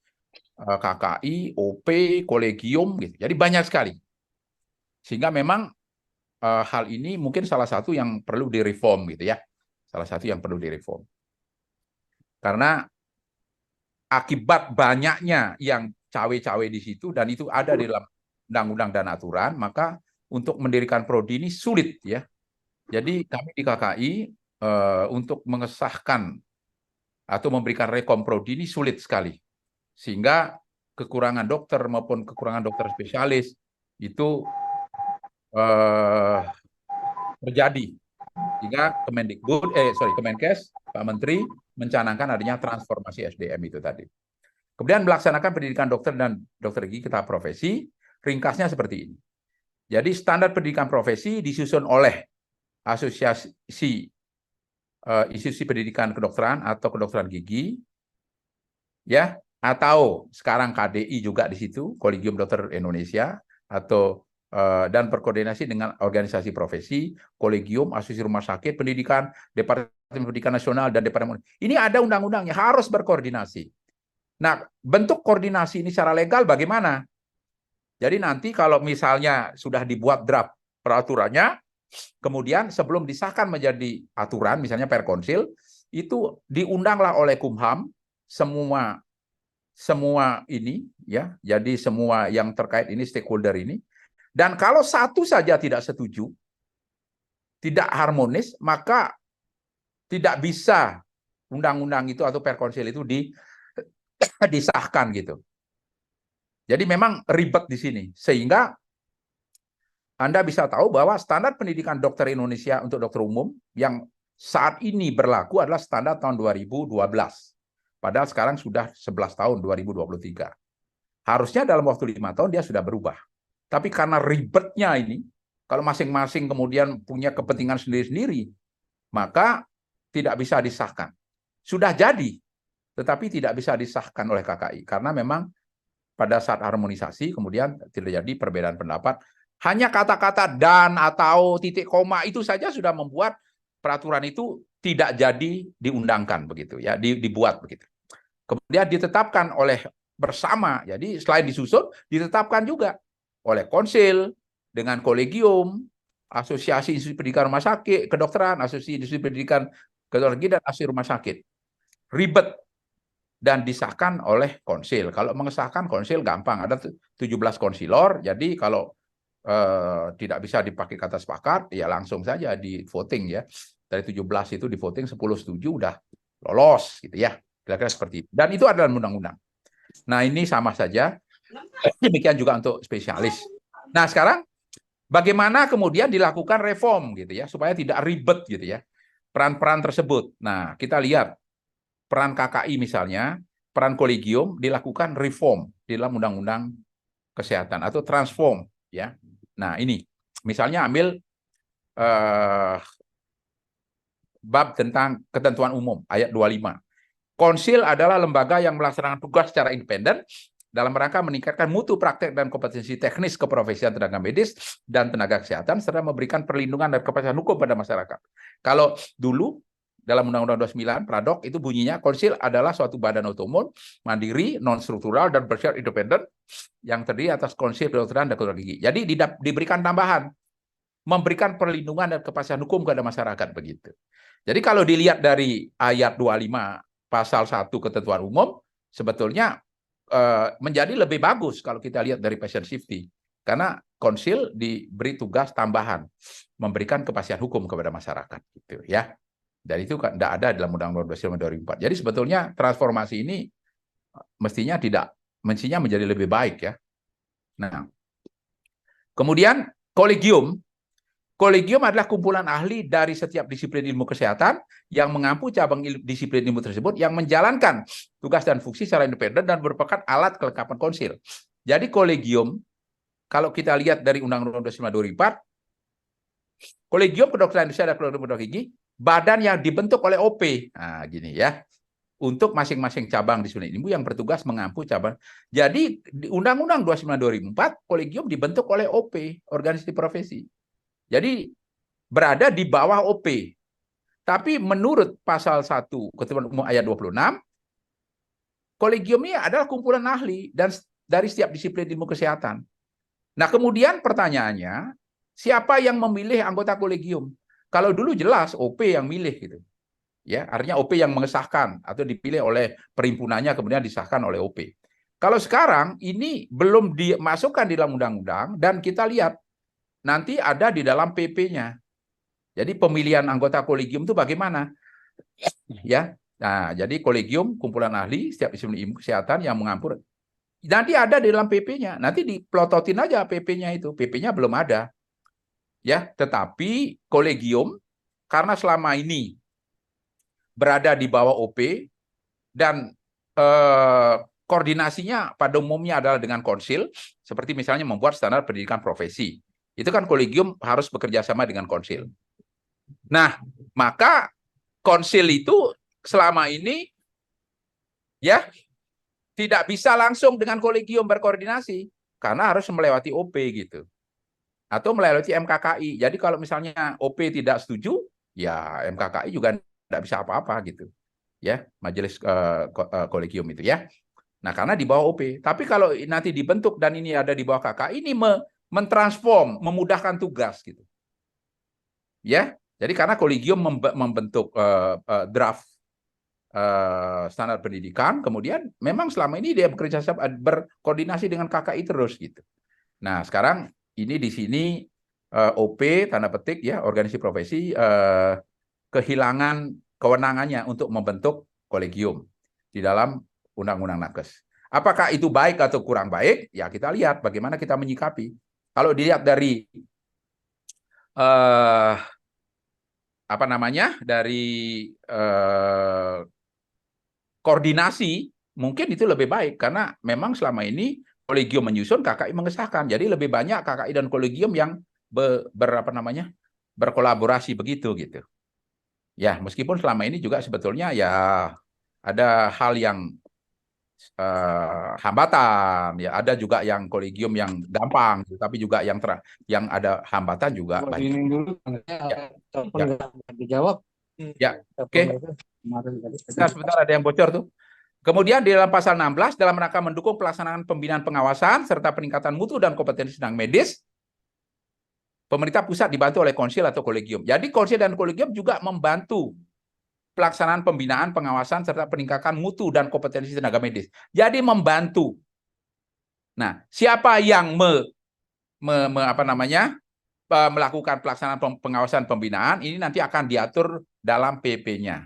KKI, OP, kolegium gitu. Jadi banyak sekali. Sehingga memang hal ini mungkin salah satu yang perlu direform gitu ya. Salah satu yang perlu direform. Karena akibat banyaknya yang cawe-cawe di situ dan itu ada di dalam undang-undang dan aturan, maka untuk mendirikan prodi ini sulit ya. Jadi kami di KKI untuk mengesahkan atau memberikan rekom prodi ini sulit sekali. Sehingga kekurangan dokter maupun kekurangan dokter spesialis itu terjadi. Sehingga Kemenkes, Pak Menteri mencanangkan adanya transformasi SDM itu tadi. Kemudian melaksanakan pendidikan dokter dan dokter gigi ke tahap profesi, ringkasnya seperti ini. Jadi standar pendidikan profesi disusun oleh Asosiasi Institusi Pendidikan Kedokteran atau Kedokteran Gigi, ya, atau sekarang KDI juga di situ, Kolegium Dokter Indonesia, atau dan berkoordinasi dengan organisasi profesi, kolegium, asosiasi rumah sakit, pendidikan, Departemen Pendidikan Nasional, dan Departemen. Ini ada undang-undangnya, harus berkoordinasi. Nah, bentuk koordinasi ini secara legal bagaimana? Jadi nanti kalau misalnya sudah dibuat draft peraturannya, kemudian sebelum disahkan menjadi aturan, misalnya Perkonsil, itu diundanglah oleh Kumham semua ini, ya, jadi semua yang terkait ini stakeholder ini. Dan kalau satu saja tidak setuju, tidak harmonis, maka tidak bisa undang-undang itu atau Perkonsil itu disahkan gitu. Jadi memang ribet di sini, sehingga Anda bisa tahu bahwa standar pendidikan dokter Indonesia untuk dokter umum yang saat ini berlaku adalah standar tahun 2012. Padahal sekarang sudah 11 tahun, 2023. Harusnya dalam waktu 5 tahun dia sudah berubah. Tapi karena ribetnya ini, kalau masing-masing kemudian punya kepentingan sendiri-sendiri, maka tidak bisa disahkan. Sudah jadi, tetapi tidak bisa disahkan oleh KKI. Karena memang pada saat harmonisasi, kemudian terjadi perbedaan pendapat. Hanya kata-kata dan atau titik koma itu saja sudah membuat peraturan itu tidak jadi diundangkan begitu ya, dibuat begitu. Kemudian ditetapkan oleh bersama. Jadi selain disusun, ditetapkan juga oleh konsil dengan kolegium, asosiasi institusi pendidikan rumah sakit, kedokteran, asosiasi institusi pendidikan kedokteran gigi dan asosiasi rumah sakit. Ribet dan disahkan oleh konsil. Kalau mengesahkan konsil gampang, ada 17 konsilor, jadi kalau tidak bisa dipakai kata sepakat, ya langsung saja di voting ya. Dari 17 itu di voting 10 setuju udah lolos gitu ya. Kira-kira seperti itu. Dan itu adalah undang-undang. Nah, ini sama saja. Demikian juga untuk spesialis. Nah, sekarang bagaimana kemudian dilakukan reform gitu ya supaya tidak ribet gitu ya. Peran-peran tersebut. Nah, kita lihat peran KKI misalnya, peran kolegium dilakukan reform di dalam undang-undang kesehatan atau transform ya. Nah, ini misalnya ambil bab tentang ketentuan umum ayat 25. Konsil adalah lembaga yang melaksanakan tugas secara independen dalam rangka meningkatkan mutu praktek dan kompetensi teknis keprofesian tenaga medis dan tenaga kesehatan serta memberikan perlindungan dan kepastian hukum pada masyarakat. Kalau dulu dalam Undang-Undang 29 Pradok itu bunyinya konsil adalah suatu badan otonom, mandiri, non struktural dan bersifat independen yang terdiri atas konsil kedokteran dan kedokteran gigi. Jadi diberikan tambahan memberikan perlindungan dan kepastian hukum kepada masyarakat begitu. Jadi kalau dilihat dari ayat 25 pasal 1 ketentuan umum sebetulnya menjadi lebih bagus kalau kita lihat dari patient safety karena konsil diberi tugas tambahan memberikan kepastian hukum kepada masyarakat gitu ya. Dan itu tidak ada dalam Undang-Undang 2004. Jadi sebetulnya transformasi ini mestinya menjadi lebih baik ya. Nah, kemudian kolegium adalah kumpulan ahli dari setiap disiplin ilmu kesehatan yang mengampu cabang disiplin ilmu tersebut yang menjalankan tugas dan fungsi secara independen dan merupakan alat kelengkapan konsil. Jadi kolegium, kalau kita lihat dari Undang-Undang 2004, kolegium kedokteran Indonesia dan kedokteran gigi, badan yang dibentuk oleh OP. Nah, gini ya. untuk masing-masing cabang disiplin ilmu yang bertugas mengampu cabang. Jadi di Undang-Undang 29 2004 kolegium dibentuk oleh OP, organisasi profesi. Jadi berada di bawah OP. Tapi menurut pasal 1 Ketentuan Umum ayat 26, kolegium ini adalah kumpulan ahli dan dari setiap disiplin ilmu kesehatan. Nah, kemudian pertanyaannya, siapa yang memilih anggota kolegium? Kalau dulu jelas OP yang milih gitu. Ya, artinya OP yang mengesahkan atau dipilih oleh perhimpunannya kemudian disahkan oleh OP. Kalau sekarang ini belum dimasukkan di dalam undang-undang dan kita lihat nanti ada di dalam PP-nya. Jadi pemilihan anggota kolegium itu bagaimana? Ya. Nah, jadi kolegium kumpulan ahli setiap disiplin ilmu kesehatan yang mengampur. Nanti ada di dalam PP-nya. Nanti diplototin aja PP-nya itu. PP-nya belum ada. Ya, tetapi kolegium karena selama ini berada di bawah OP dan koordinasinya pada umumnya adalah dengan konsil, seperti misalnya membuat standar pendidikan profesi. Itu kan kolegium harus bekerja sama dengan konsil. Nah, maka konsil itu selama ini ya tidak bisa langsung dengan kolegium berkoordinasi karena harus melewati OP gitu. Atau melewati MKKI. Jadi kalau misalnya OP tidak setuju, ya MKKI juga tidak bisa apa-apa gitu. Ya, majelis kolegium itu ya. Nah, karena di bawah OP. Tapi kalau nanti dibentuk dan ini ada di bawah KKI, ini mentransform, memudahkan tugas gitu. Ya. Jadi karena kolegium membentuk draft standar pendidikan, kemudian memang selama ini dia bekerja sama, berkoordinasi dengan KKI terus gitu. Nah, sekarang ini di sini OP tanda petik ya organisasi profesi kehilangan kewenangannya untuk membentuk kolegium di dalam Undang-Undang Nakes. Apakah itu baik atau kurang baik? Ya kita lihat bagaimana kita menyikapi. Kalau dilihat dari apa namanya dari koordinasi, mungkin itu lebih baik karena memang selama ini kolegium menyusun, KKI mengesahkan. Jadi lebih banyak KKI dan kolegium yang berkolaborasi begitu gitu. Ya, meskipun selama ini juga sebetulnya ya ada hal yang hambatan, ya ada juga yang kolegium yang gampang, tapi juga yang ada hambatan juga Buat banyak. ini dulu, Ya, telepon ya. nggak dijawab. Ya, Telepon oke. itu kemarin tadi. Sebentar ada yang bocor tuh. Kemudian di dalam pasal 16 dalam rangka mendukung pelaksanaan pembinaan pengawasan serta peningkatan mutu dan kompetensi tenaga medis, pemerintah pusat dibantu oleh konsil atau kolegium. Jadi konsil dan kolegium juga membantu pelaksanaan pembinaan, pengawasan, serta peningkatan mutu dan kompetensi tenaga medis. Jadi membantu. Nah, siapa yang melakukan pelaksanaan pengawasan pembinaan, ini nanti akan diatur dalam PP-nya.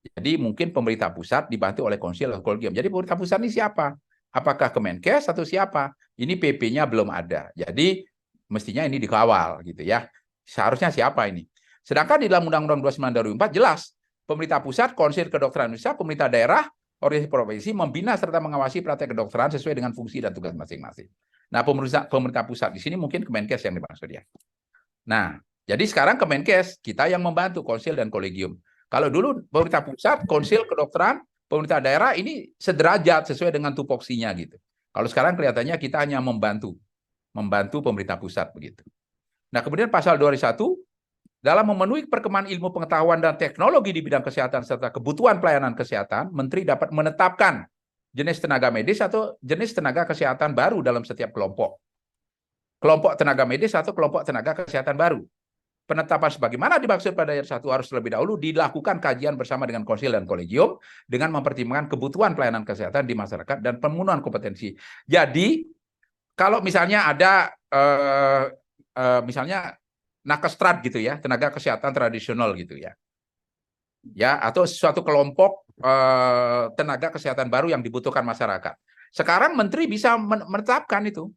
Jadi mungkin pemerintah pusat dibantu oleh konsil atau kolegium. Jadi pemerintah pusat ini siapa? Apakah Kemenkes atau siapa? Ini PP-nya belum ada. Jadi mestinya ini dikawal gitu ya. Seharusnya siapa ini? Sedangkan di dalam Undang-Undang 29 2004 jelas pemerintah pusat, konsil kedokteran Indonesia, pemerintah daerah, organisasi profesi membina serta mengawasi praktek kedokteran sesuai dengan fungsi dan tugas masing-masing. Nah, pemerintah pusat di sini mungkin Kemenkes yang dimaksud ya. Nah, jadi sekarang Kemenkes kita yang membantu konsil dan kolegium. Kalau dulu pemerintah pusat, konsil kedokteran, pemerintah daerah ini sederajat sesuai dengan tupoksinya gitu. Kalau sekarang kelihatannya kita hanya membantu pemerintah pusat begitu. Nah, kemudian pasal 21 dalam memenuhi perkembangan ilmu pengetahuan dan teknologi di bidang kesehatan serta kebutuhan pelayanan kesehatan, Menteri dapat menetapkan jenis tenaga medis atau jenis tenaga kesehatan baru dalam setiap kelompok. Kelompok tenaga medis atau kelompok tenaga kesehatan baru. Penetapan sebagaimana dimaksud pada ayat 1 harus terlebih dahulu dilakukan kajian bersama dengan konsil dan kolegium dengan mempertimbangkan kebutuhan pelayanan kesehatan di masyarakat dan pemenuhan kompetensi. Jadi, kalau misalnya ada misalnya nakestrat gitu ya, tenaga kesehatan tradisional gitu ya. Ya, atau suatu kelompok tenaga kesehatan baru yang dibutuhkan masyarakat. Sekarang menteri bisa menetapkan itu.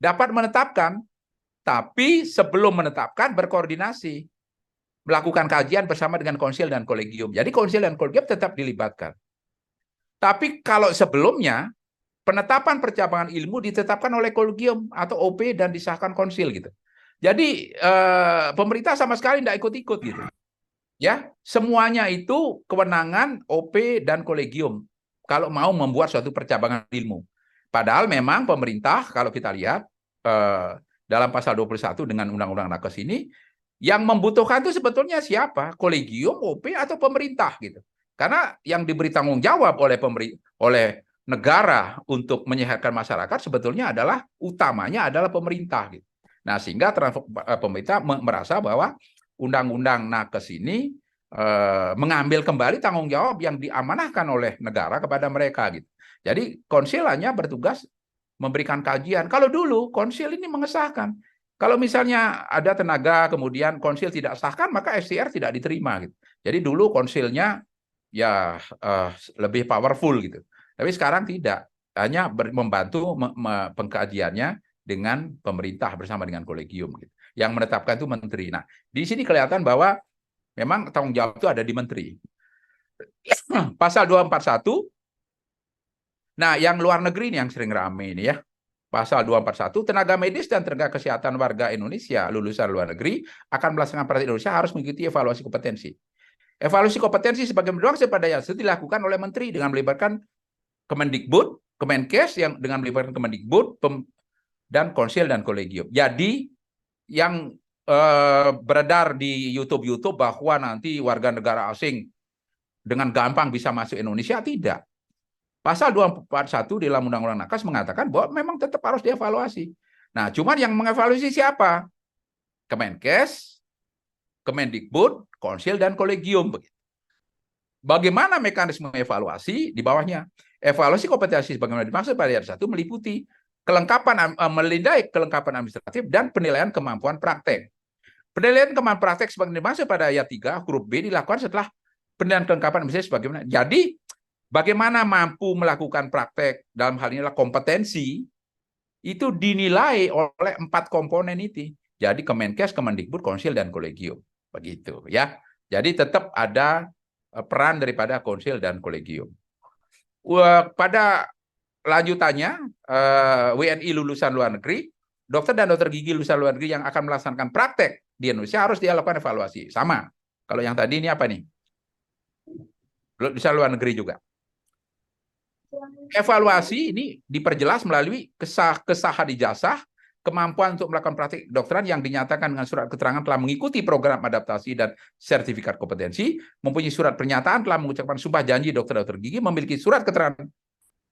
Dapat menetapkan, tapi sebelum menetapkan berkoordinasi. Melakukan kajian bersama dengan konsil dan kolegium. Jadi konsil dan kolegium tetap dilibatkan. Tapi kalau sebelumnya penetapan percabangan ilmu ditetapkan oleh kolegium atau OP dan disahkan konsil gitu. Jadi pemerintah sama sekali tidak ikut-ikut gitu. Ya, semuanya itu kewenangan OP dan kolegium kalau mau membuat suatu percabangan ilmu. Padahal memang pemerintah kalau kita lihat dalam pasal 21 dengan Undang-Undang Nakes ini yang membutuhkan itu sebetulnya siapa? Kolegium, OP atau pemerintah gitu. Karena yang diberi tanggung jawab oleh negara untuk menyehatkan masyarakat sebetulnya adalah utamanya adalah pemerintah gitu. Nah, sehingga pemerintah merasa bahwa Undang-Undang Nakes ini mengambil kembali tanggung jawab yang diamanahkan oleh negara kepada mereka gitu. Jadi konsil hanya bertugas memberikan kajian. Kalau dulu konsil ini mengesahkan. Kalau misalnya ada tenaga kemudian konsil tidak sahkan, maka STR tidak diterima gitu. Jadi dulu konsilnya ya lebih powerful gitu. Tapi sekarang tidak, hanya membantu pengkajiannya dengan pemerintah bersama dengan kolegium gitu. Yang menetapkan itu menteri. Nah, di sini kelihatan bahwa memang tanggung jawab itu ada di menteri. Pasal 241. Nah, yang luar negeri ini yang sering rame ini ya. Pasal 241, tenaga medis dan tenaga kesehatan warga Indonesia lulusan luar negeri akan melaksanakan praktik Indonesia harus mengikuti evaluasi kompetensi. Evaluasi kompetensi sebagai berdoa pada yang dilakukan oleh menteri dengan melibatkan Kemendikbud, Kemenkes yang dengan melibatkan Kemendikbud dan konsil dan kolegium. Jadi yang beredar di YouTube bahwa nanti warga negara asing dengan gampang bisa masuk Indonesia, tidak. Pasal 241 di dalam Undang-Undang Nakes mengatakan bahwa memang tetap harus dievaluasi. Nah, cuman yang mengevaluasi siapa? Kemenkes, Kemendikbud, konsil, dan kolegium. Bagaimana mekanisme evaluasi di bawahnya? Evaluasi kompetensi sebagaimana dimaksud pada ayat 1 meliputi melindai kelengkapan administratif dan penilaian kemampuan praktek. Penilaian kemampuan praktek sebagaimana dimaksud pada ayat 3 huruf B dilakukan setelah penilaian kelengkapan administratif sebagaimana. Jadi bagaimana mampu melakukan praktek dalam hal ini adalah kompetensi itu dinilai oleh 4 komponen itu. Jadi Kemenkes, Kemendikbud, konsil, dan kolegium. Begitu ya. Jadi tetap ada peran daripada konsil dan kolegium. Pada lanjutannya, WNI lulusan luar negeri, dokter dan dokter gigi lulusan luar negeri yang akan melaksanakan praktek di Indonesia harus dilakukan evaluasi. Sama. Kalau yang tadi ini apa nih? Lulusan luar negeri juga. Evaluasi ini diperjelas melalui kesahan ijazah, kemampuan untuk melakukan praktik kedokteran yang dinyatakan dengan surat keterangan telah mengikuti program adaptasi dan sertifikat kompetensi, mempunyai surat pernyataan telah mengucapkan sumpah janji dokter-dokter gigi, memiliki surat keterangan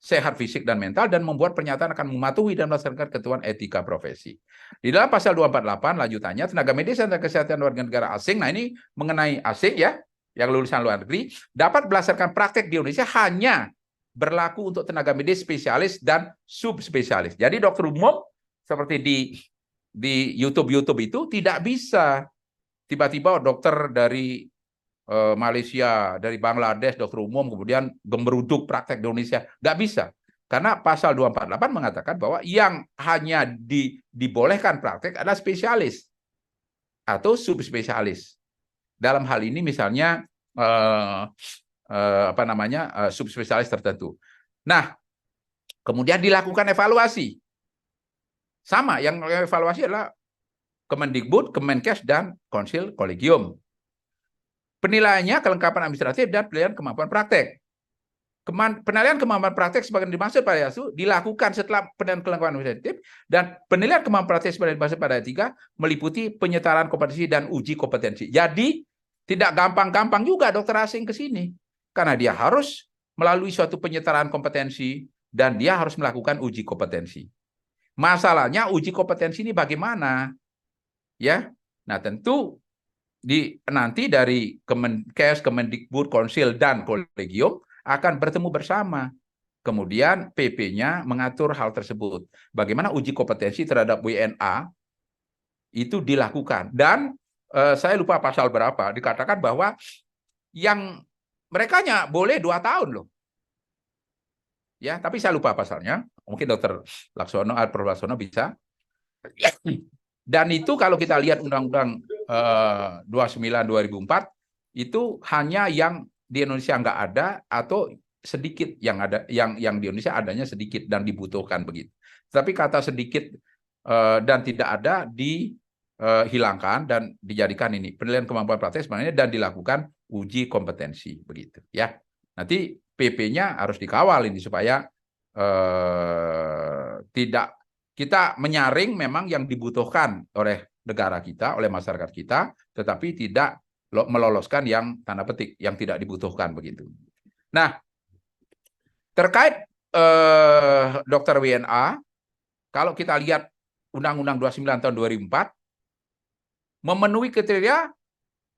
sehat fisik dan mental, dan membuat pernyataan akan mematuhi dan melaksanakan ketentuan etika profesi. Di dalam pasal 248 lanjutannya, tenaga medis dan tenaga kesehatan warga negara asing, nah ini mengenai asing ya, yang lulusan luar negeri, dapat melaksanakan praktek di Indonesia hanya berlaku untuk tenaga medis spesialis dan subspesialis. Jadi dokter umum seperti di YouTube itu tidak bisa tiba-tiba dokter dari Malaysia, dari Bangladesh, dokter umum kemudian gemeruduk praktek di Indonesia. Nggak bisa. Karena pasal 248 mengatakan bahwa yang hanya dibolehkan praktek adalah spesialis atau subspesialis. Dalam hal ini misalnya subspesialis tertentu. Nah, kemudian dilakukan evaluasi. Sama, yang evaluasi adalah Kemendikbud, Kemenkes, dan konsil kolegium. Penilaiannya kelengkapan administratif dan penilaian kemampuan praktek. Penilaian kemampuan praktek sebagai dimaksud pada ayat 1 dilakukan setelah penilaian kelengkapan administratif, dan penilaian kemampuan praktek sebagai dimaksud pada ayat 3 meliputi penyetaraan kompetensi dan uji kompetensi. Jadi tidak gampang-gampang juga dokter asing ke sini. Karena dia harus melalui suatu penyetaraan kompetensi dan dia harus melakukan uji kompetensi. Masalahnya uji kompetensi ini bagaimana? Ya. Nah, tentu nanti dari Kemenkes, Kemendikbud, konsil, dan kolegium akan bertemu bersama. Kemudian PP-nya mengatur hal tersebut. Bagaimana uji kompetensi terhadap WNA itu dilakukan. Dan saya lupa pasal berapa, dikatakan bahwa yang mereka hanya boleh 2 tahun loh. Ya, tapi saya lupa pasalnya. Mungkin Dr. Laksono atau Prof. Laksono bisa. Dan itu kalau kita lihat Undang-Undang 29/2004 itu hanya yang di Indonesia nggak ada atau sedikit yang ada, yang di Indonesia adanya sedikit dan dibutuhkan begitu. Tapi kata sedikit dan tidak ada hilangkan dan dijadikan ini penilaian kemampuan praktek sebenarnya dan dilakukan uji kompetensi begitu ya. Nanti PP-nya harus dikawal ini supaya tidak kita menyaring memang yang dibutuhkan oleh negara kita, oleh masyarakat kita, tetapi tidak meloloskan yang tanda petik yang tidak dibutuhkan begitu. Nah, terkait Dr. WNA, kalau kita lihat Undang-Undang 29 tahun 2004 memenuhi kriteria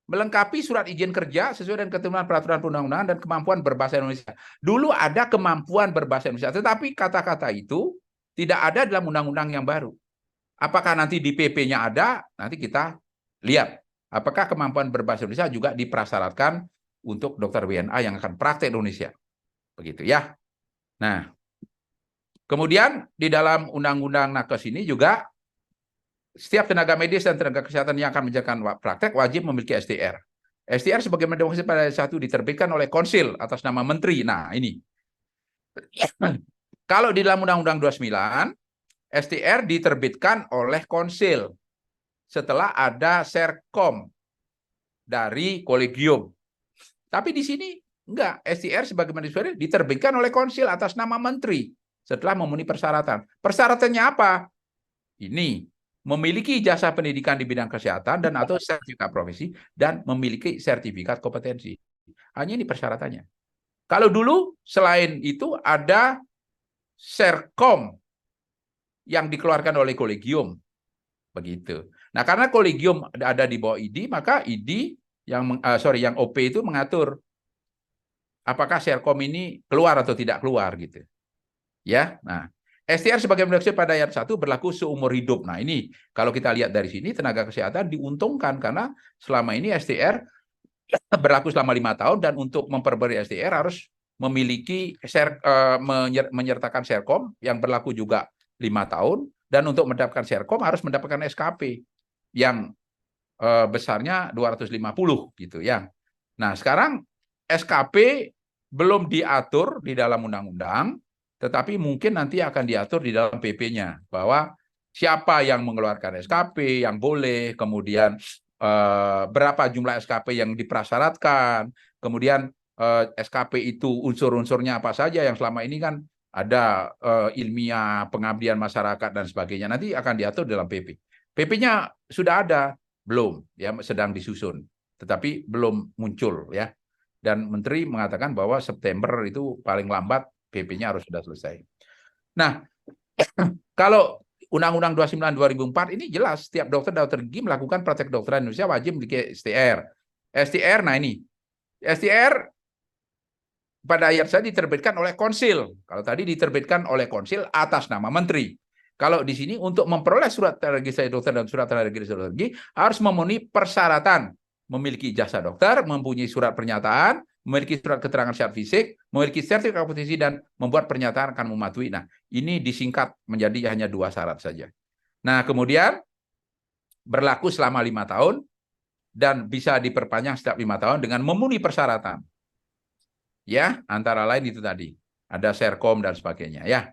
melengkapi surat izin kerja sesuai dengan ketentuan peraturan perundang-undangan dan kemampuan berbahasa Indonesia. Dulu ada kemampuan berbahasa Indonesia, tetapi kata-kata itu tidak ada dalam undang-undang yang baru. Apakah nanti di PP-nya ada? Nanti kita lihat. Apakah kemampuan berbahasa Indonesia juga dipersyaratkan untuk dokter WNA yang akan praktek Indonesia? Begitu ya. Nah, kemudian di dalam Undang-Undang Nakes ini juga setiap tenaga medis dan tenaga kesehatan yang akan menjalankan praktek wajib memiliki STR. STR sebagaimana dimaksud pada ayat 1 diterbitkan oleh konsil atas nama menteri. Nah, ini. Kalau di dalam Undang-Undang 29, STR diterbitkan oleh konsil setelah ada Serkom dari kolegium. Tapi di sini enggak, STR sebagaimana diterbitkan oleh konsil atas nama menteri setelah memenuhi persyaratan. Persyaratannya apa? Ini memiliki ijazah pendidikan di bidang kesehatan dan atau sertifikat profesi dan memiliki sertifikat kompetensi. Hanya ini persyaratannya. Kalau dulu selain itu ada Serkom yang dikeluarkan oleh kolegium. Begitu. Nah, karena kolegium ada di bawah ID, maka ID yang OP itu mengatur apakah Serkom ini keluar atau tidak keluar gitu. Ya. Nah, STR sebagai dimaksud pada ayat 1 berlaku seumur hidup. Nah, ini kalau kita lihat dari sini tenaga kesehatan diuntungkan karena selama ini STR berlaku selama 5 tahun dan untuk memperbarui STR harus memiliki menyertakan Serkom yang berlaku juga 5 tahun dan untuk mendapatkan Serkom harus mendapatkan SKP yang besarnya 250 gitu ya. Nah, sekarang SKP belum diatur di dalam undang-undang, tetapi mungkin nanti akan diatur di dalam PP-nya bahwa siapa yang mengeluarkan SKP yang boleh, kemudian berapa jumlah SKP yang dipersyaratkan, kemudian SKP itu unsur-unsurnya apa saja yang selama ini kan ada ilmiah, pengabdian masyarakat dan sebagainya, nanti akan diatur dalam PP. PP-nya sudah ada, belum ya, sedang disusun, tetapi belum muncul ya. Dan Menteri mengatakan bahwa September itu paling lambat PP-nya harus sudah selesai. Nah, kalau Undang-Undang 29 2004 ini jelas setiap dokter gigi melakukan praktek kedokteran Indonesia wajib memiliki STR. STR, nah ini. STR pada ayat saya diterbitkan oleh konsil. Kalau tadi diterbitkan oleh konsil atas nama menteri. Kalau di sini untuk memperoleh surat tanda registrasi dokter dan surat tanda registrasi dokter gigi harus memenuhi persyaratan memiliki ijazah dokter, mempunyai surat pernyataan, memiliki surat keterangan sehat fisik, memiliki sertifikat kompetensi dan membuat pernyataan akan mematuhi. Nah, ini disingkat menjadi hanya 2 syarat saja. Nah, kemudian berlaku selama 5 tahun dan bisa diperpanjang setiap 5 tahun dengan memenuhi persyaratan. Ya, antara lain itu tadi. Ada Serkom dan sebagainya ya.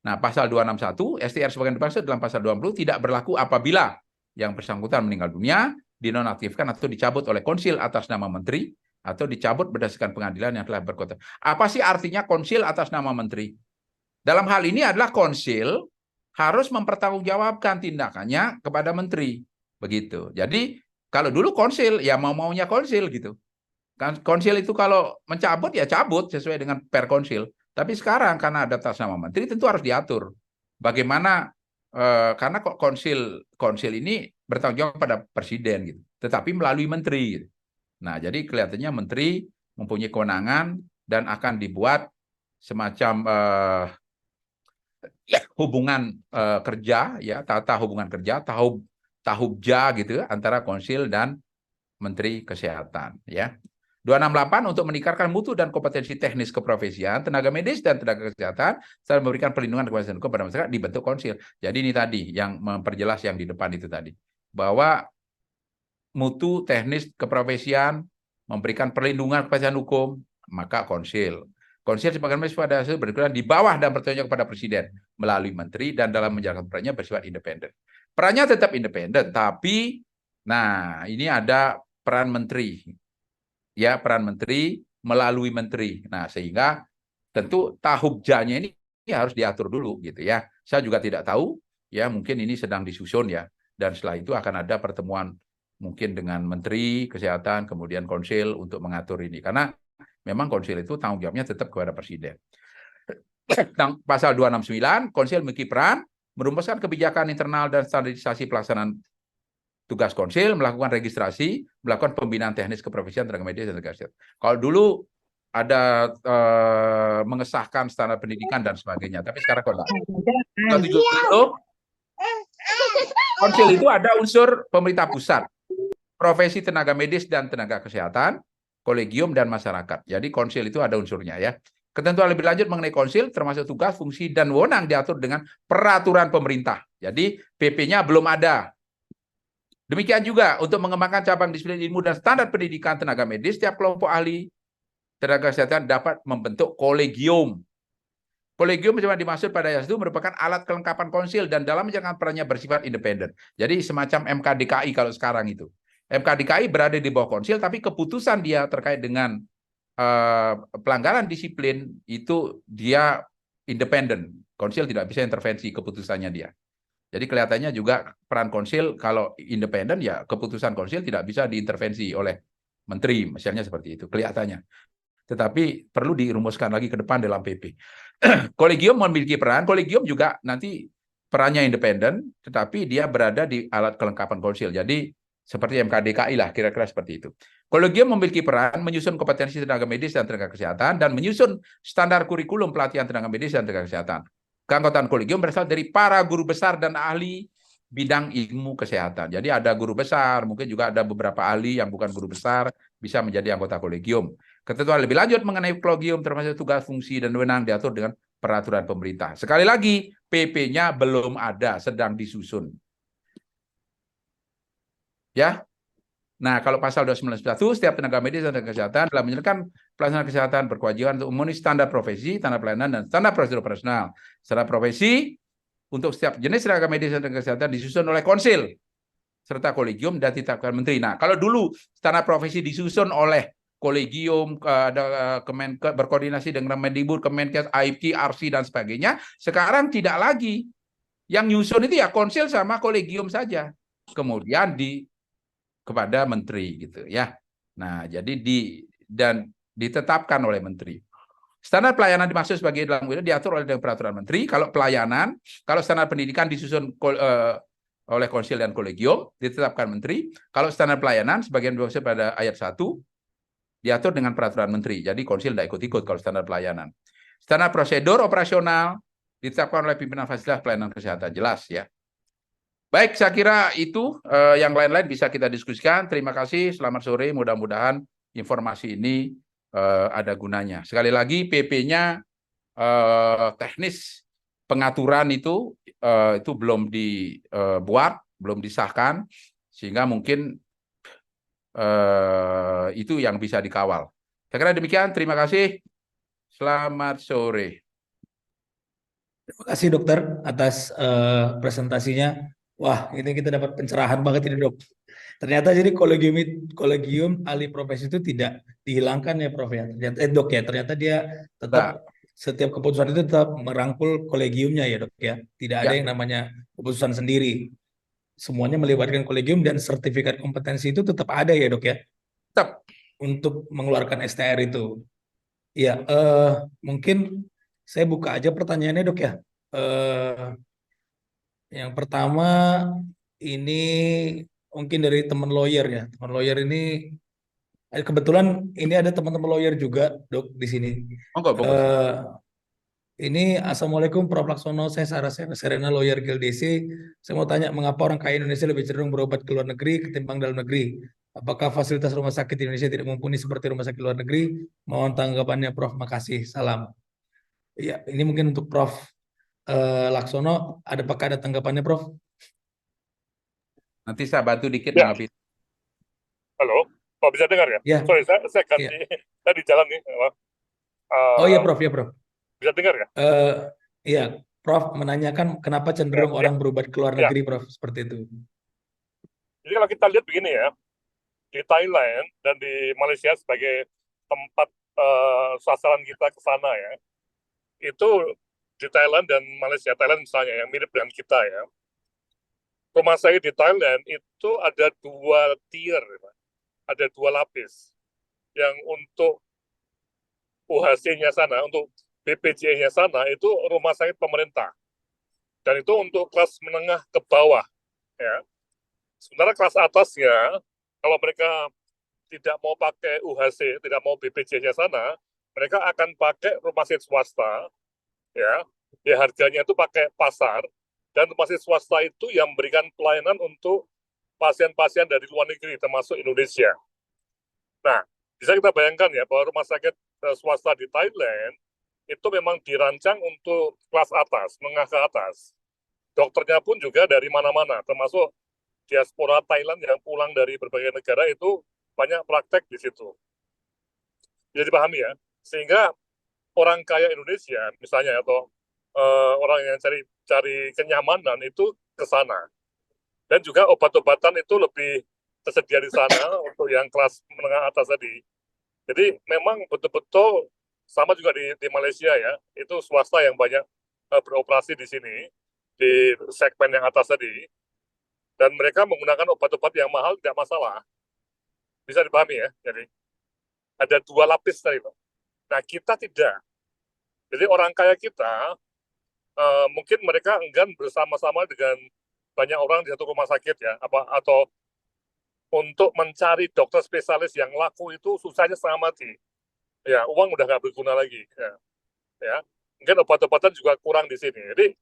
Nah, pasal 261 STR sebagai dimaksud dalam pasal 20 tidak berlaku apabila yang bersangkutan meninggal dunia, dinonaktifkan atau dicabut oleh konsil atas nama menteri atau dicabut berdasarkan pengadilan yang telah berkuasa. Apa sih artinya konsil atas nama menteri? Dalam hal ini adalah konsil harus mempertanggungjawabkan tindakannya kepada menteri. Begitu. Jadi kalau dulu konsil ya mau-maunya konsil gitu. Kan konsil itu kalau mencabut ya cabut sesuai dengan per konsil. Tapi sekarang karena ada atas nama menteri tentu harus diatur. Bagaimana karena kok konsil ini bertanggung jawab pada presiden gitu, tetapi melalui menteri gitu. Nah, jadi kelihatannya menteri mempunyai kewenangan dan akan dibuat semacam hubungan kerja ya, tata hubungan kerja, tahubja gitu antara konsil dan menteri kesehatan ya. 268 untuk meningkatkan mutu dan kompetensi teknis keprofesian tenaga medis dan tenaga kesehatan serta memberikan perlindungan kepada hukum pada masyarakat dibentuk konsil. Jadi ini tadi yang memperjelas yang di depan itu tadi bahwa mutu teknis keprofesian memberikan perlindungan kepada hukum maka konsil. Konsil sebagaimana pada hasil berkenan di bawah dan bertanggung jawab kepada presiden melalui menteri dan dalam menjalankan perannya bersifat independen. Perannya tetap independen, tapi nah ini ada peran menteri, ya peran menteri melalui menteri. Nah sehingga tentu tahubjanya ini harus diatur dulu gitu ya. Saya juga tidak tahu ya, mungkin ini sedang disusun ya, dan setelah itu akan ada pertemuan mungkin dengan Menteri Kesehatan kemudian Konsil untuk mengatur ini, karena memang Konsil itu tanggung jawabnya tetap kepada Presiden. Pasal 269 Konsil memiliki peran merumuskan kebijakan internal dan standarisasi pelaksanaan tugas Konsil, melakukan registrasi, melakukan pembinaan teknis keprofesian tenaga medis dan tenaga kesehatan. Kalau dulu ada mengesahkan standar pendidikan dan sebagainya, tapi sekarang kalau 70 Konsil itu ada unsur pemerintah pusat, profesi tenaga medis dan tenaga kesehatan, kolegium dan masyarakat. Jadi Konsil itu ada unsurnya ya. Ketentuan lebih lanjut mengenai Konsil termasuk tugas, fungsi dan wewenang diatur dengan peraturan pemerintah. Jadi PP-nya belum ada. Demikian juga untuk mengembangkan cabang disiplin ilmu dan standar pendidikan tenaga medis, setiap kelompok ahli tenaga kesehatan dapat membentuk kolegium. Kolegium cuma dimaksud pada ayat itu merupakan alat kelengkapan Konsil dan dalam menjalankan perannya bersifat independen. Jadi semacam MKDKI kalau sekarang itu. MKDKI berada di bawah Konsil, tapi keputusan dia terkait dengan pelanggaran disiplin itu dia independen. Konsil tidak bisa intervensi keputusannya dia. Jadi kelihatannya juga peran Konsil kalau independen ya keputusan Konsil tidak bisa diintervensi oleh menteri, misalnya seperti itu kelihatannya. Tetapi perlu dirumuskan lagi ke depan dalam PP. Kolegium memiliki peran, kolegium juga nanti perannya independen, tetapi dia berada di alat kelengkapan Konsil. Jadi seperti MKDKI lah, kira-kira seperti itu. Kolegium memiliki peran menyusun kompetensi tenaga medis dan tenaga kesehatan dan menyusun standar kurikulum pelatihan tenaga medis dan tenaga kesehatan. Keanggotaan kolegium berasal dari para guru besar dan ahli bidang ilmu kesehatan. Jadi ada guru besar, mungkin juga ada beberapa ahli yang bukan guru besar bisa menjadi anggota kolegium. Ketentuan lebih lanjut mengenai kolegium termasuk tugas, fungsi, dan wewenang diatur dengan peraturan pemerintah. Sekali lagi, PP-nya belum ada, sedang disusun. Ya. Nah, kalau pasal 291, setiap tenaga medis dan tenaga kesehatan dalam menjalankan pelayanan kesehatan berkewajiban untuk memenuhi standar profesi, standar pelayanan, dan standar prosedur operasional. Standar profesi untuk setiap jenis tenaga medis dan tenaga kesehatan disusun oleh Konsil serta kolegium dan ditetapkan menteri. Nah, kalau dulu standar profesi disusun oleh kolegium, ada Kemenkes berkoordinasi dengan Mendikbud, Kemenkes, AIPKI, ARSI dan sebagainya, sekarang tidak lagi. Yang nyusun itu ya Konsil sama kolegium saja. Kemudian kepada menteri gitu ya. Nah, jadi ditetapkan oleh menteri. Standar pelayanan dimaksud sebagai dalam diatur oleh peraturan menteri. Kalau pelayanan, kalau standar pendidikan disusun oleh Konsil dan kolegium, ditetapkan menteri. Kalau standar pelayanan sebagian dimaksud pada ayat 1 diatur dengan peraturan menteri. Jadi Konsil tidak ikut-ikut kalau standar pelayanan. Standar prosedur operasional ditetapkan oleh pimpinan fasilitas pelayanan kesehatan, jelas ya. Baik, saya kira itu yang lain-lain bisa kita diskusikan. Terima kasih, selamat sore. Mudah-mudahan informasi ini ada gunanya. Sekali lagi, PP-nya teknis pengaturan itu belum dibuat, belum disahkan, sehingga mungkin itu yang bisa dikawal. Saya kira demikian. Terima kasih. Selamat sore. Terima kasih dokter atas presentasinya. Wah, ini kita dapat pencerahan banget ini dok. Ternyata jadi kolegium ahli profesi itu tidak dihilangkan ya Prof ya. Dok ya, ternyata dia tetap setiap keputusan itu tetap merangkul kolegiumnya ya dok ya. Tidak ada yang namanya keputusan sendiri. Semuanya melibatkan kolegium dan sertifikat kompetensi itu tetap ada ya dok ya. Tetap untuk mengeluarkan STR itu. Ya, mungkin saya buka aja pertanyaannya dok ya. Yang pertama ini mungkin dari teman lawyer ya. Teman lawyer ini kebetulan ini ada teman-teman lawyer juga dok di sini. Ini Assalamualaikum Prof. Laksono, saya Sarah Serena lawyer GLDC. Saya mau tanya mengapa orang kaya Indonesia lebih cenderung berobat ke luar negeri ketimbang dalam negeri? Apakah fasilitas rumah sakit di Indonesia tidak mumpuni seperti rumah sakit luar negeri? Mohon tanggapannya Prof. Makasih. Salam. Ya, ini mungkin untuk Prof. Laksono, apakah ada tanggapannya, Prof? Nanti saya bantu dikit ya. Halo, Pak bisa dengar ya? Ya. Sorry, saya ganti. Saya di jalan nih. Oh iya, Prof. Ya, Prof. Bisa dengar ya? Iya, Prof menanyakan kenapa Ya, cenderung ya, orang berobat ke luar ya. negeri, Prof, seperti itu. Jadi kalau kita lihat begini ya, di Thailand dan di Malaysia sebagai tempat sasaran kita ke sana ya, itu di Thailand dan Malaysia, Thailand misalnya yang mirip dengan kita ya, rumah sakit di Thailand itu ada 2 tier, ada 2 lapis. Yang untuk UHC-nya sana, untuk BPJS-nya sana itu rumah sakit pemerintah. Dan itu untuk kelas menengah ke bawah ya. Sementara kelas atasnya, kalau mereka tidak mau pakai UHC, tidak mau BPJS-nya sana, mereka akan pakai rumah sakit swasta, ya. Ya harganya itu pakai pasar, dan rumah sakit swasta itu yang memberikan pelayanan untuk pasien-pasien dari luar negeri, termasuk Indonesia. Nah, bisa kita bayangkan ya bahwa rumah sakit swasta di Thailand itu memang dirancang untuk kelas atas, menengah ke atas. Dokternya pun juga dari mana-mana, termasuk diaspora Thailand yang pulang dari berbagai negara itu banyak praktek di situ. Jadi dipahami ya. Sehingga orang kaya Indonesia misalnya atau orang yang cari kenyamanan itu ke sana. Dan juga obat-obatan itu lebih tersedia di sana untuk yang kelas menengah atas tadi. Jadi memang betul-betul sama juga di Malaysia ya, itu swasta yang banyak beroperasi di sini, di segmen yang atas tadi, dan mereka menggunakan obat-obat yang mahal tidak masalah. Bisa dipahami ya, jadi ada 2 lapis tadi Pak. Nah kita tidak. Jadi orang kaya kita, mungkin mereka enggan bersama-sama dengan banyak orang di satu rumah sakit ya, atau untuk mencari dokter spesialis yang laku itu susahnya setengah mati. Ya, uang udah nggak berguna lagi. Ya. Mungkin obat-obatan juga kurang di sini. Jadi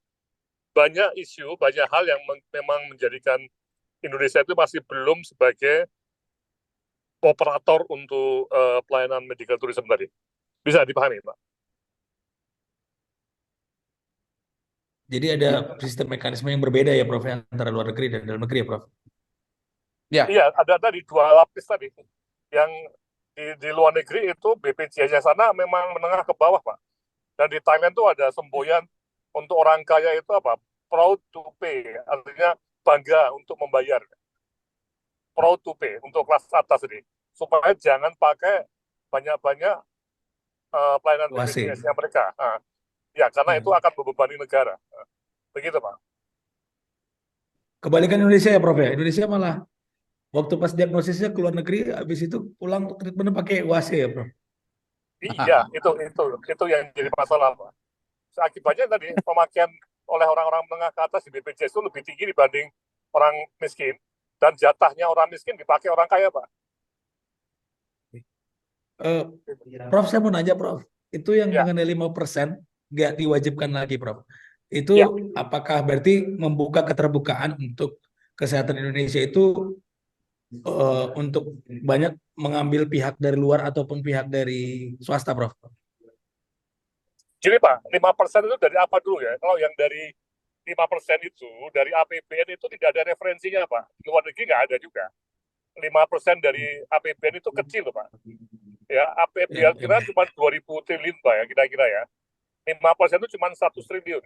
banyak isu, banyak hal yang memang menjadikan Indonesia itu masih belum sebagai operator untuk pelayanan medical tourism tadi. Bisa dipahami, Pak? Jadi ada sistem mekanisme yang berbeda ya, Prof, ya, antara luar negeri dan dalam negeri ya, Prof. Ya, Iya, ada tadi 2 lapis tadi. Yang di luar negeri itu BPJS-nya sana memang menengah ke bawah, Pak. Dan di Thailand itu ada semboyan untuk orang kaya itu apa? Proud to pay, artinya bangga untuk membayar. Proud to pay untuk kelas atas ini. Supaya jangan pakai banyak-banyak pelayanan UAC. BPJS-nya mereka. Ya, karena Ya. itu akan membebani negara. Begitu, Pak. Kebalikan Indonesia ya, Prof, ya. Indonesia malah waktu pas diagnosisnya ke luar negeri, habis itu pulang treatmentnya pakai UAC ya, Prof. Iya, itu yang jadi masalah, Pak. Akibatnya tadi pemakaian oleh orang-orang menengah ke atas di BPJS itu lebih tinggi dibanding orang miskin, dan jatahnya orang miskin dipakai orang kaya, Pak. Prof, saya mau nanya, Prof. Itu yang Ya, mengenai 5% nggak diwajibkan lagi, Prof. Itu ya. apakah berarti membuka keterbukaan untuk kesehatan Indonesia itu untuk banyak mengambil pihak dari luar ataupun pihak dari swasta, Prof? Jadi Pak, 5% itu dari apa dulu ya? Kalau yang dari 5% itu, dari APBN itu tidak ada referensinya, Pak. Di luar negeri nggak ada juga. 5% dari APBN itu kecil, Pak. Ya, Ya, APBN ya. kita cuma 2.000 triliun, Pak, ya, kira-kira ya. 5% itu cuma 1 triliun.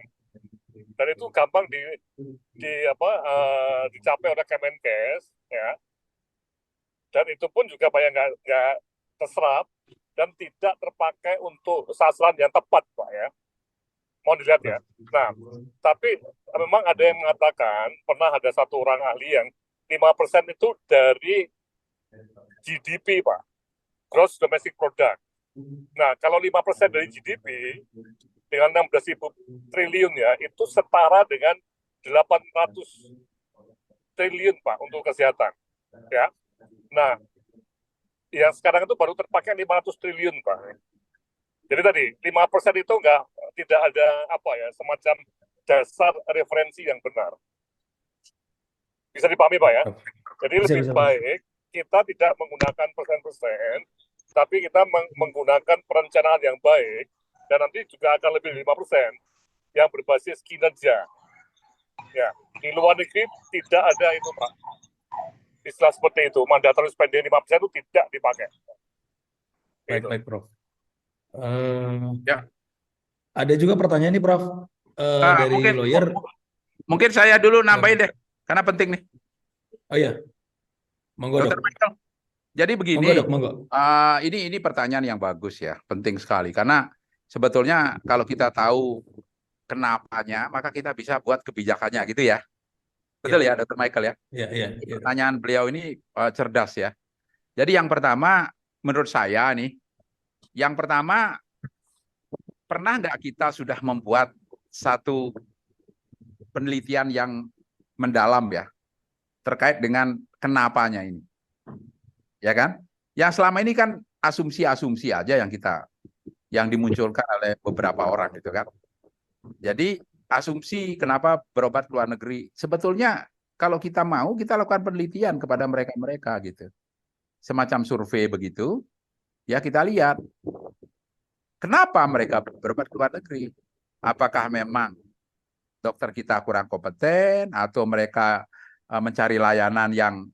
Dan itu gampang dicapai oleh Kemenkes, ya. Dan itu pun juga banyak nggak terserap dan tidak terpakai untuk sasaran yang tepat, Pak, ya. Mau dilihat ya. Nah, tapi memang ada yang mengatakan, pernah ada satu orang ahli yang 5% itu dari GDP, Pak. Gross Domestic Product. Nah, kalau 5% dari GDP, dengan 16.000 triliun ya, itu setara dengan 800 triliun, Pak, untuk kesehatan. Ya. Nah, yang sekarang itu baru terpakai 500 triliun, Pak. Jadi tadi 5% itu tidak ada semacam dasar referensi yang benar. Bisa dipahami, Pak, ya? Jadi lebih Bisa. baik kita tidak menggunakan persen-persen, tapi kita menggunakan perencanaan yang baik, dan nanti juga akan lebih 5% yang berbasis kinerja. Ya, di luar negeri tidak ada itu, Pak. Istilah seperti itu, mandatory spending 5% itu tidak dipakai. Baik, Gitu. baik, Prof. Ya. Ada juga pertanyaan nih, Prof. dari Mungkin lawyer. mungkin saya dulu nambahin deh, karena penting nih, Oh ya, monggo Dokter dok. Michael. Jadi begini, Monggo dok, monggo. ini pertanyaan yang bagus ya, penting sekali karena sebetulnya kalau kita tahu kenapanya, maka kita bisa buat kebijakannya gitu ya. Betul ya, Dokter Michael ya. Ya, ya, ya. Pertanyaan beliau ini cerdas ya. Jadi yang pertama, menurut saya nih, yang pertama, pernah nggak kita sudah membuat satu penelitian yang mendalam ya, terkait dengan kenapanya ini, ya kan? Yang selama ini kan asumsi-asumsi aja yang dimunculkan oleh beberapa orang gitu kan. Jadi asumsi kenapa berobat ke luar negeri, sebetulnya kalau kita mau kita lakukan penelitian kepada mereka-mereka gitu, semacam survei begitu, ya kita lihat kenapa mereka berobat ke luar negeri. Apakah memang dokter kita kurang kompeten atau mereka mencari layanan yang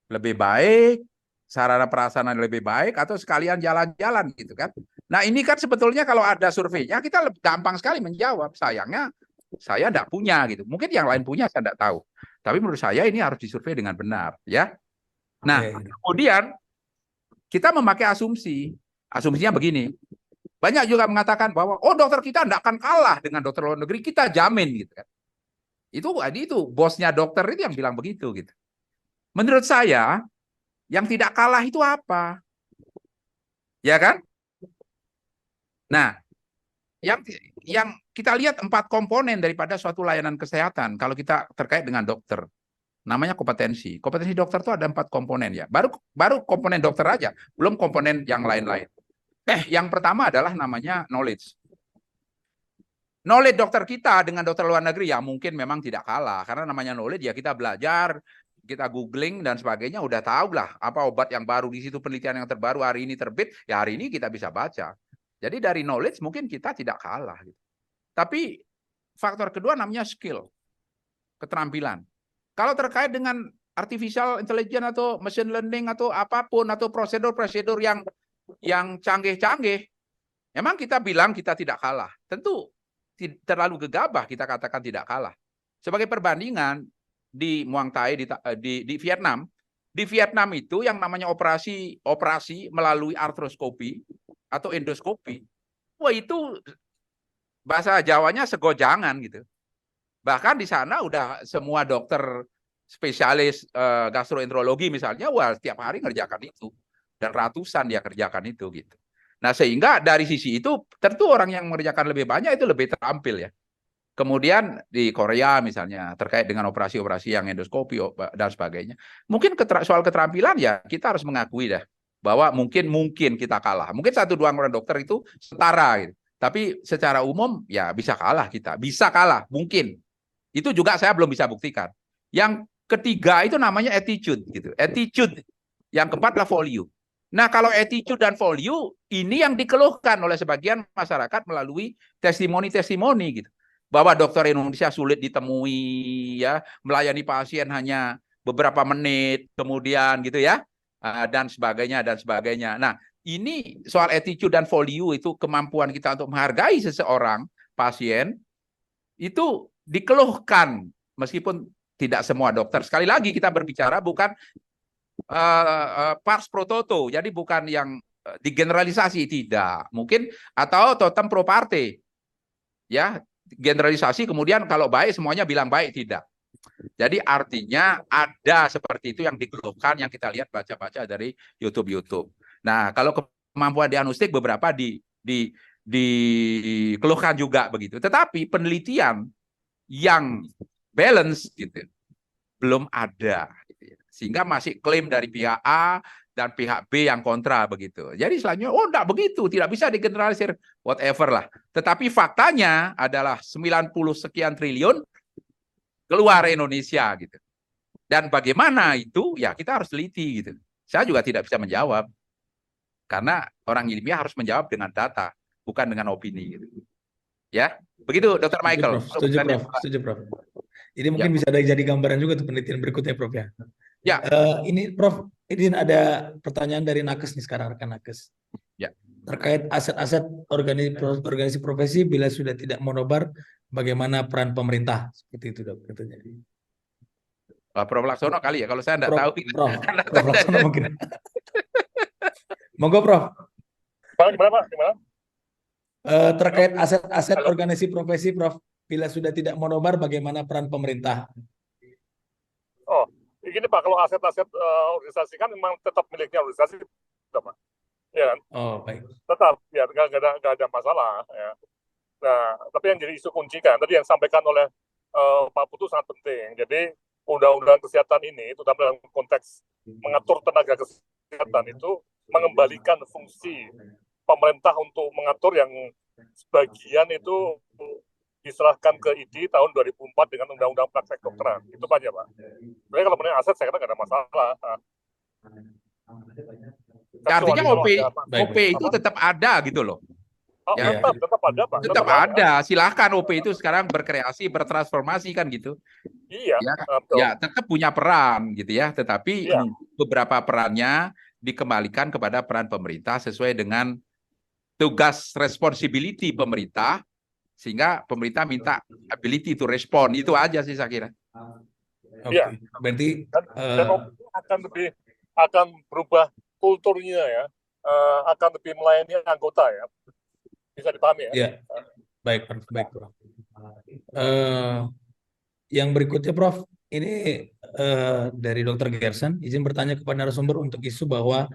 lebih baik, sarana prasarana lebih baik, atau sekalian jalan-jalan gitu kan. Nah ini kan sebetulnya kalau ada surveinya kita gampang sekali menjawab. Sayangnya saya tidak punya gitu. Mungkin yang lain punya, saya tidak tahu. Tapi menurut saya ini harus disurvei dengan benar ya. Nah kemudian kita memakai asumsi. Asumsinya begini. Banyak juga mengatakan bahwa oh dokter kita tidak akan kalah dengan dokter luar negeri, kita jamin gitu kan. Itu bosnya dokter itu yang bilang begitu gitu. Menurut saya yang tidak kalah itu apa? Ya kan? Nah, yang kita lihat 4 komponen daripada suatu layanan kesehatan kalau kita terkait dengan dokter. Namanya kompetensi. Kompetensi dokter itu ada 4 komponen ya. Baru komponen dokter aja, belum komponen yang lain-lain. Yang pertama adalah namanya knowledge. Knowledge dokter kita dengan dokter luar negeri ya mungkin memang tidak kalah. Karena namanya knowledge ya kita belajar, kita googling dan sebagainya, udah tahu lah apa obat yang baru di situ, penelitian yang terbaru hari ini terbit, ya hari ini kita bisa baca. Jadi dari knowledge mungkin kita tidak kalah. Gitu. Tapi faktor kedua namanya skill, keterampilan. Kalau terkait dengan artificial intelligence atau machine learning atau apapun, atau prosedur-prosedur yang canggih-canggih, memang kita bilang kita tidak kalah. Tentu terlalu gegabah kita katakan tidak kalah. Sebagai perbandingan, di Muang Thai di Vietnam, itu yang namanya operasi melalui artroskopi atau endoskopi, wah itu bahasa Jawanya segojangan gitu. Bahkan di sana udah semua dokter spesialis gastroenterologi misalnya, wah setiap hari ngerjakan itu dan ratusan dia kerjakan itu gitu. Nah sehingga dari sisi itu tentu orang yang mengerjakan lebih banyak itu lebih terampil ya. Kemudian di Korea misalnya terkait dengan operasi-operasi yang endoskopi dan sebagainya. Mungkin soal keterampilan ya kita harus mengakui dah bahwa mungkin kita kalah. Mungkin 1-2 orang dokter itu setara gitu. Tapi secara umum ya bisa kalah kita. Bisa kalah mungkin. Itu juga saya belum bisa buktikan. Yang ketiga itu namanya attitude gitu. Attitude. Yang keempat adalah value. Nah, kalau attitude dan value ini yang dikeluhkan oleh sebagian masyarakat melalui testimoni-testimoni gitu. Bahwa dokter Indonesia sulit ditemui ya, melayani pasien hanya beberapa menit kemudian gitu ya, dan sebagainya. Nah, ini soal attitude dan value itu kemampuan kita untuk menghargai seseorang pasien itu dikeluhkan meskipun tidak semua dokter. Sekali lagi kita berbicara bukan pars pro toto, jadi bukan yang digeneralisasi, tidak. Mungkin atau totem pro parte. Ya, generalisasi kemudian kalau baik semuanya bilang baik, tidak. Jadi artinya ada seperti itu yang dikeluhkan, yang kita lihat baca-baca dari YouTube. Nah, kalau kemampuan diagnostik beberapa dikeluhkan juga begitu. Tetapi penelitian yang balance gitu belum ada. Gitu ya. Sehingga masih klaim dari pihak A dan pihak B yang kontra begitu. Jadi selanjutnya, oh enggak begitu, tidak bisa digeneralisir, whatever lah. Tetapi faktanya adalah 90 sekian triliun keluar Indonesia gitu. Dan bagaimana itu, ya kita harus teliti gitu. Saya juga tidak bisa menjawab. Karena orang ilmiah harus menjawab dengan data, bukan dengan opini gitu. Ya, begitu Dr. Michael. Setuju, Prof. Ini mungkin bisa jadi gambaran juga tuh penelitian berikutnya, Prof ya. Ya. Ini Prof, ini ada pertanyaan dari Nakes nih sekarang, rekan Nakes. Ya. terkait aset-aset organisasi profesi bila sudah tidak monobar, bagaimana peran pemerintah? Seperti itu, Dok, katanya. Prof. Laksono kali ya, kalau saya nggak Prof, tahu. Prof Laksono mungkin. Monggo, Prof. Gimana, Pak? Gimana? Terkait aset-aset organisasi profesi, Prof, bila sudah tidak monobar, bagaimana peran pemerintah? Oh, begini Pak, kalau aset-aset organisasi kan memang tetap miliknya organisasi, Pak. Ya kan? Oh, baik. Tetap, ya nggak ada masalah. Ya. Nah, tapi yang jadi isu kunci kan, tadi yang disampaikan oleh Pak Putu sangat penting. Jadi undang-undang kesehatan ini, terutama dalam konteks mengatur tenaga kesehatan itu mengembalikan fungsi pemerintah untuk mengatur yang sebagian itu diserahkan ke ID tahun 2004 dengan undang-undang praktek kedokteran. Itu aja, Pak. Sebenarnya kalau mengenai aset saya kira nggak ada masalah. Artinya Kecuali OP itu tetap ada gitu loh. Oh, Ya. tetap ada, Pak. Tetap ada. Silahkan OP itu sekarang berkreasi, bertransformasi kan gitu. Iya, Ya, betul. ya tetap punya peran gitu ya. Tetapi Iya. beberapa perannya dikembalikan kepada peran pemerintah sesuai dengan tugas responsibility pemerintah, sehingga pemerintah minta ability to respond. Itu aja sih saya kira. Oke. Iya. Berarti dan akan berubah kulturnya ya, akan lebih melayani anggota ya. Bisa dipahami ya? ya, baik, Prof. Baik, Prof. Yang berikutnya, Prof, ini dari Dr. Gerson, izin bertanya kepada narasumber untuk isu bahwa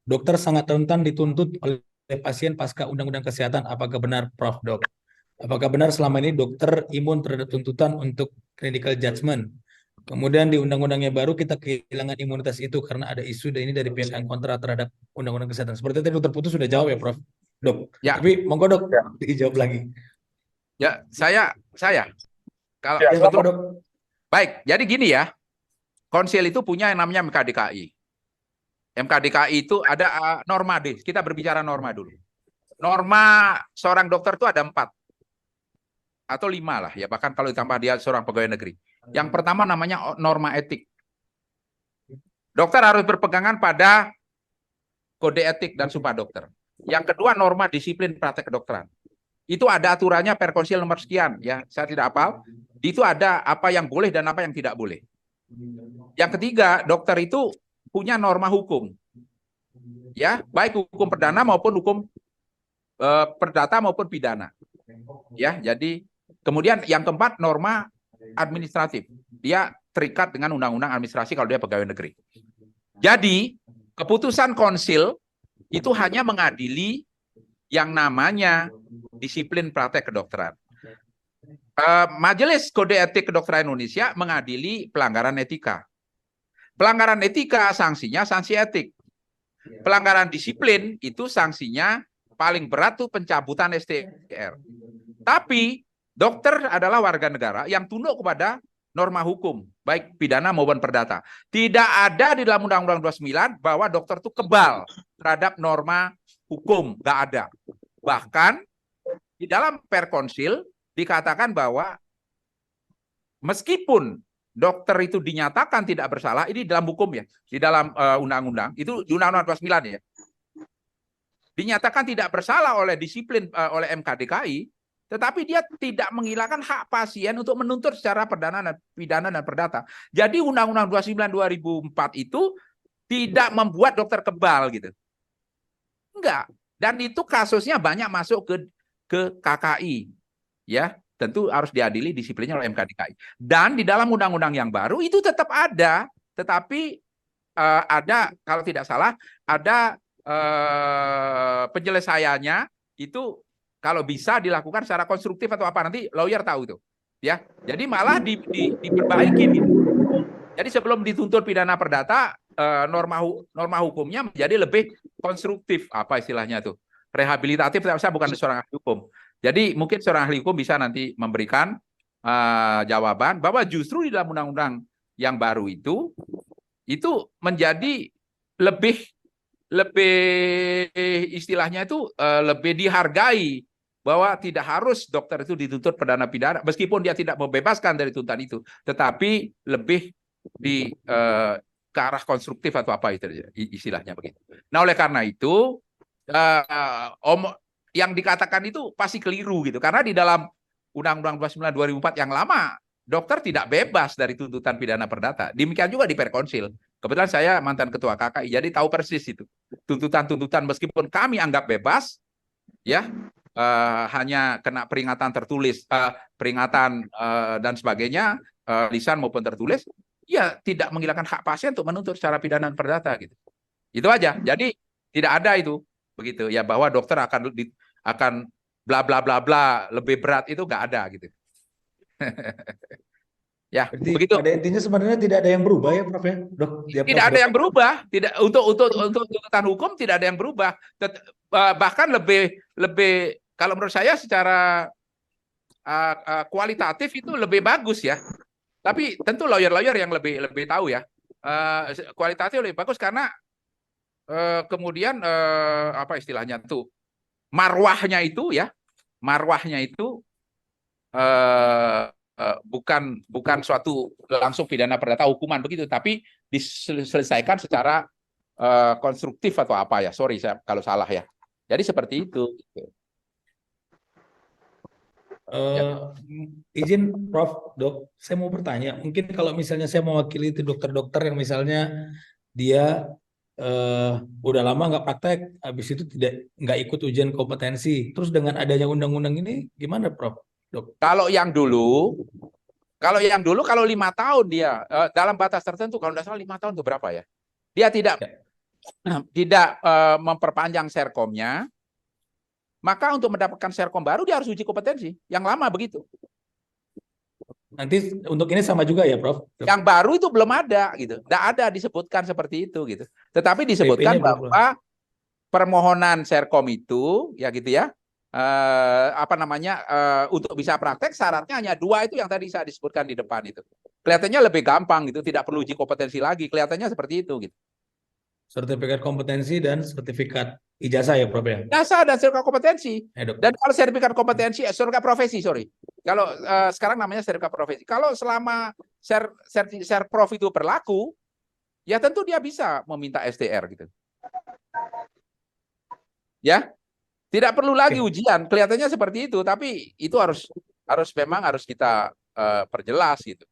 dokter sangat rentan dituntut oleh pasien pasca Undang-Undang Kesehatan. Apakah benar, Prof. Dok? Apakah benar selama ini dokter imun terhadap tuntutan untuk clinical judgment? Kemudian di undang-undangnya baru kita kehilangan imunitas itu karena ada isu ini dari pihak yang kontra terhadap Undang-Undang Kesehatan. Seperti tadi Dr. Putu sudah jawab ya, Prof. Dok. Ya. Tapi monggo, Dok, dijawab lagi. Ya, saya kalau Ya, Monggo, Dok. baik, jadi gini ya. Konsil itu punya yang namanya MKDKI. MKDKI itu ada norma deh. Kita berbicara norma dulu. Norma seorang dokter itu ada 4 atau 5 lah ya. Bahkan kalau ditambah dia seorang pegawai negeri. Yang pertama namanya norma etik. Dokter harus berpegangan pada kode etik dan sumpah dokter. Yang kedua norma disiplin praktek kedokteran. Itu ada aturannya Perkonsil nomor sekian ya. Saya tidak hafal. Itu ada apa yang boleh dan apa yang tidak boleh. Yang ketiga, dokter itu punya norma hukum. Ya, baik hukum perdana maupun hukum perdata maupun pidana. Ya, jadi kemudian yang keempat norma administratif. Dia terikat dengan undang-undang administrasi kalau dia pegawai negeri. Jadi, keputusan konsil itu hanya mengadili yang namanya disiplin praktek kedokteran. Majelis Kode Etik Kedokteran Indonesia mengadili pelanggaran etika. Pelanggaran etika sanksinya sanksi etik. Pelanggaran disiplin itu sanksinya paling berat tuh pencabutan STR. Tapi dokter adalah warga negara yang tunduk kepada norma hukum, baik pidana maupun perdata. Tidak ada di dalam Undang-Undang 29 bahwa dokter itu kebal terhadap norma hukum, nggak ada. Bahkan di dalam Perkonsil dikatakan bahwa meskipun dokter itu dinyatakan tidak bersalah, ini dalam hukum ya, di dalam undang-undang, itu di Undang-Undang 29 ya, dinyatakan tidak bersalah oleh disiplin oleh MKDKI, tetapi dia tidak menghilangkan hak pasien untuk menuntut secara pidana dan perdata. Jadi Undang-Undang 29 2004 itu tidak membuat dokter kebal gitu. Enggak. Dan itu kasusnya banyak masuk ke KKI. Ya, tentu harus diadili disiplinnya oleh MKDKI. Dan di dalam undang-undang yang baru itu tetap ada, tetapi ada kalau tidak salah ada penyelesaiannya itu kalau bisa dilakukan secara konstruktif atau apa, nanti lawyer tahu itu. Ya, jadi malah diperbaiki. Jadi sebelum dituntut pidana perdata, norma hukumnya menjadi lebih konstruktif, apa istilahnya tuh, rehabilitatif. Saya bukan seorang ahli hukum. Jadi mungkin seorang ahli hukum bisa nanti memberikan jawaban bahwa justru di dalam undang-undang yang baru itu menjadi lebih istilahnya itu lebih dihargai, bahwa tidak harus dokter itu dituntut pidana meskipun dia tidak membebaskan dari tuntutan itu, tetapi lebih ke arah konstruktif atau apa itu istilahnya begitu. Nah, oleh karena itu yang dikatakan itu pasti keliru gitu. Karena di dalam Undang-Undang 29 2004 yang lama, dokter tidak bebas dari tuntutan pidana perdata. Demikian juga di Perkonsil. Kebetulan saya mantan ketua KKI, jadi tahu persis itu. Tuntutan-tuntutan meskipun kami anggap bebas, ya hanya kena peringatan tertulis, peringatan dan sebagainya, lisan maupun tertulis, ya tidak menghilangkan hak pasien untuk menuntut secara pidana perdata gitu. Itu aja. Jadi tidak ada itu begitu ya, bahwa dokter akan bla bla bla bla lebih berat, itu nggak ada gitu. Ya, Berarti begitu. pada intinya sebenarnya tidak ada yang berubah ya, Prof ya, Dok? Ya, Tidak Prof, ada Dok. yang berubah, tidak untuk tuntutan hukum tidak ada yang berubah. Bahkan lebih kalau menurut saya secara kualitatif itu lebih bagus ya. Tapi tentu lawyer-lawyer yang lebih tahu ya. Kualitatif lebih bagus karena kemudian apa istilahnya tuh, marwahnya itu ya, marwahnya itu bukan suatu langsung pidana perdata hukuman begitu, tapi diselesaikan secara konstruktif atau apa ya. Sorry saya kalau salah ya. Jadi seperti itu. Izin Prof, Dok, saya mau bertanya. Mungkin kalau misalnya saya mewakili itu dokter-dokter yang misalnya dia udah lama nggak praktek, habis itu nggak ikut ujian kompetensi. Terus dengan adanya undang-undang ini gimana, Prof? Dok? Kalau yang dulu, kalau 5 tahun dia dalam batas tertentu, kalau tidak salah 5 tahun itu berapa ya? Dia tidak memperpanjang serkomnya, maka untuk mendapatkan serkom baru dia harus uji kompetensi. Yang lama begitu. Nanti untuk ini sama juga ya, Prof? Dok? Yang baru itu belum ada gitu. Tidak ada disebutkan seperti itu gitu. Tetapi disebutkan PP-nya belum. bahwa permohonan serkom itu ya gitu ya. Apa namanya, untuk bisa praktek syaratnya hanya 2 itu yang tadi saya disebutkan di depan itu. Kelihatannya lebih gampang gitu, tidak perlu uji kompetensi lagi. Kelihatannya seperti itu gitu. Sertifikat kompetensi dan sertifikat ijazah ya, Prof ya? Jasa dan sertifikat kompetensi. Dok. Dan kalau sertifikat kompetensi, sertifikat profesi, sorry. Kalau sekarang namanya sertifikat profesi. Kalau selama serprof itu berlaku, ya tentu dia bisa meminta STR gitu. Ya, tidak perlu lagi ujian. Kelihatannya seperti itu, tapi itu memang harus kita perjelas gitu.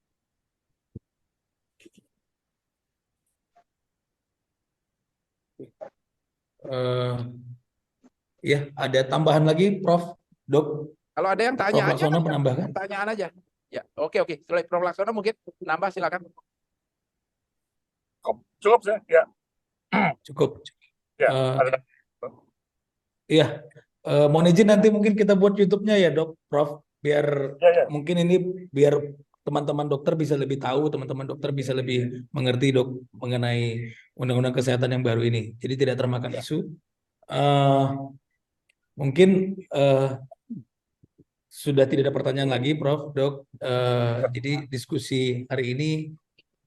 Ya, ada tambahan lagi, Prof, Dok? Kalau ada yang tanya Prof aja, Laksono menambahkan? pertanyaan aja. Ya, oke. Prof Laksono mungkin nambah, silakan. Cukup saya, ya. Cukup. Ya, ada. Iya, mohon izin nanti mungkin kita buat YouTube-nya ya, Dok, Prof, biar mungkin ini biar teman-teman dokter bisa lebih tahu, teman-teman dokter bisa lebih mengerti, Dok, mengenai undang-undang kesehatan yang baru ini. Jadi tidak termakan isu. Mungkin sudah tidak ada pertanyaan lagi, Prof, Dok. Jadi diskusi hari ini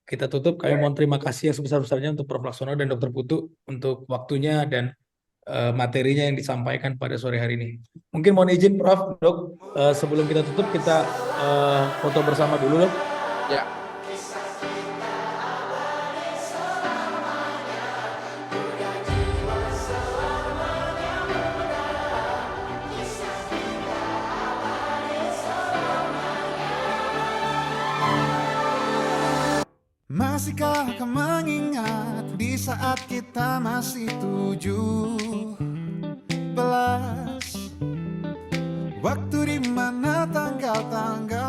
kita tutup. Kami mohon terima kasih yang sebesar-besarnya untuk Prof Laksono dan Dr. Putu untuk waktunya dan materinya yang disampaikan pada sore hari ini. Mungkin mohon izin, Prof, Dok, sebelum kita tutup kita foto bersama dulu, Dok. Ya. Masihkah kau mengingat di saat kita masih 17? Waktu di mana tanggal-tanggal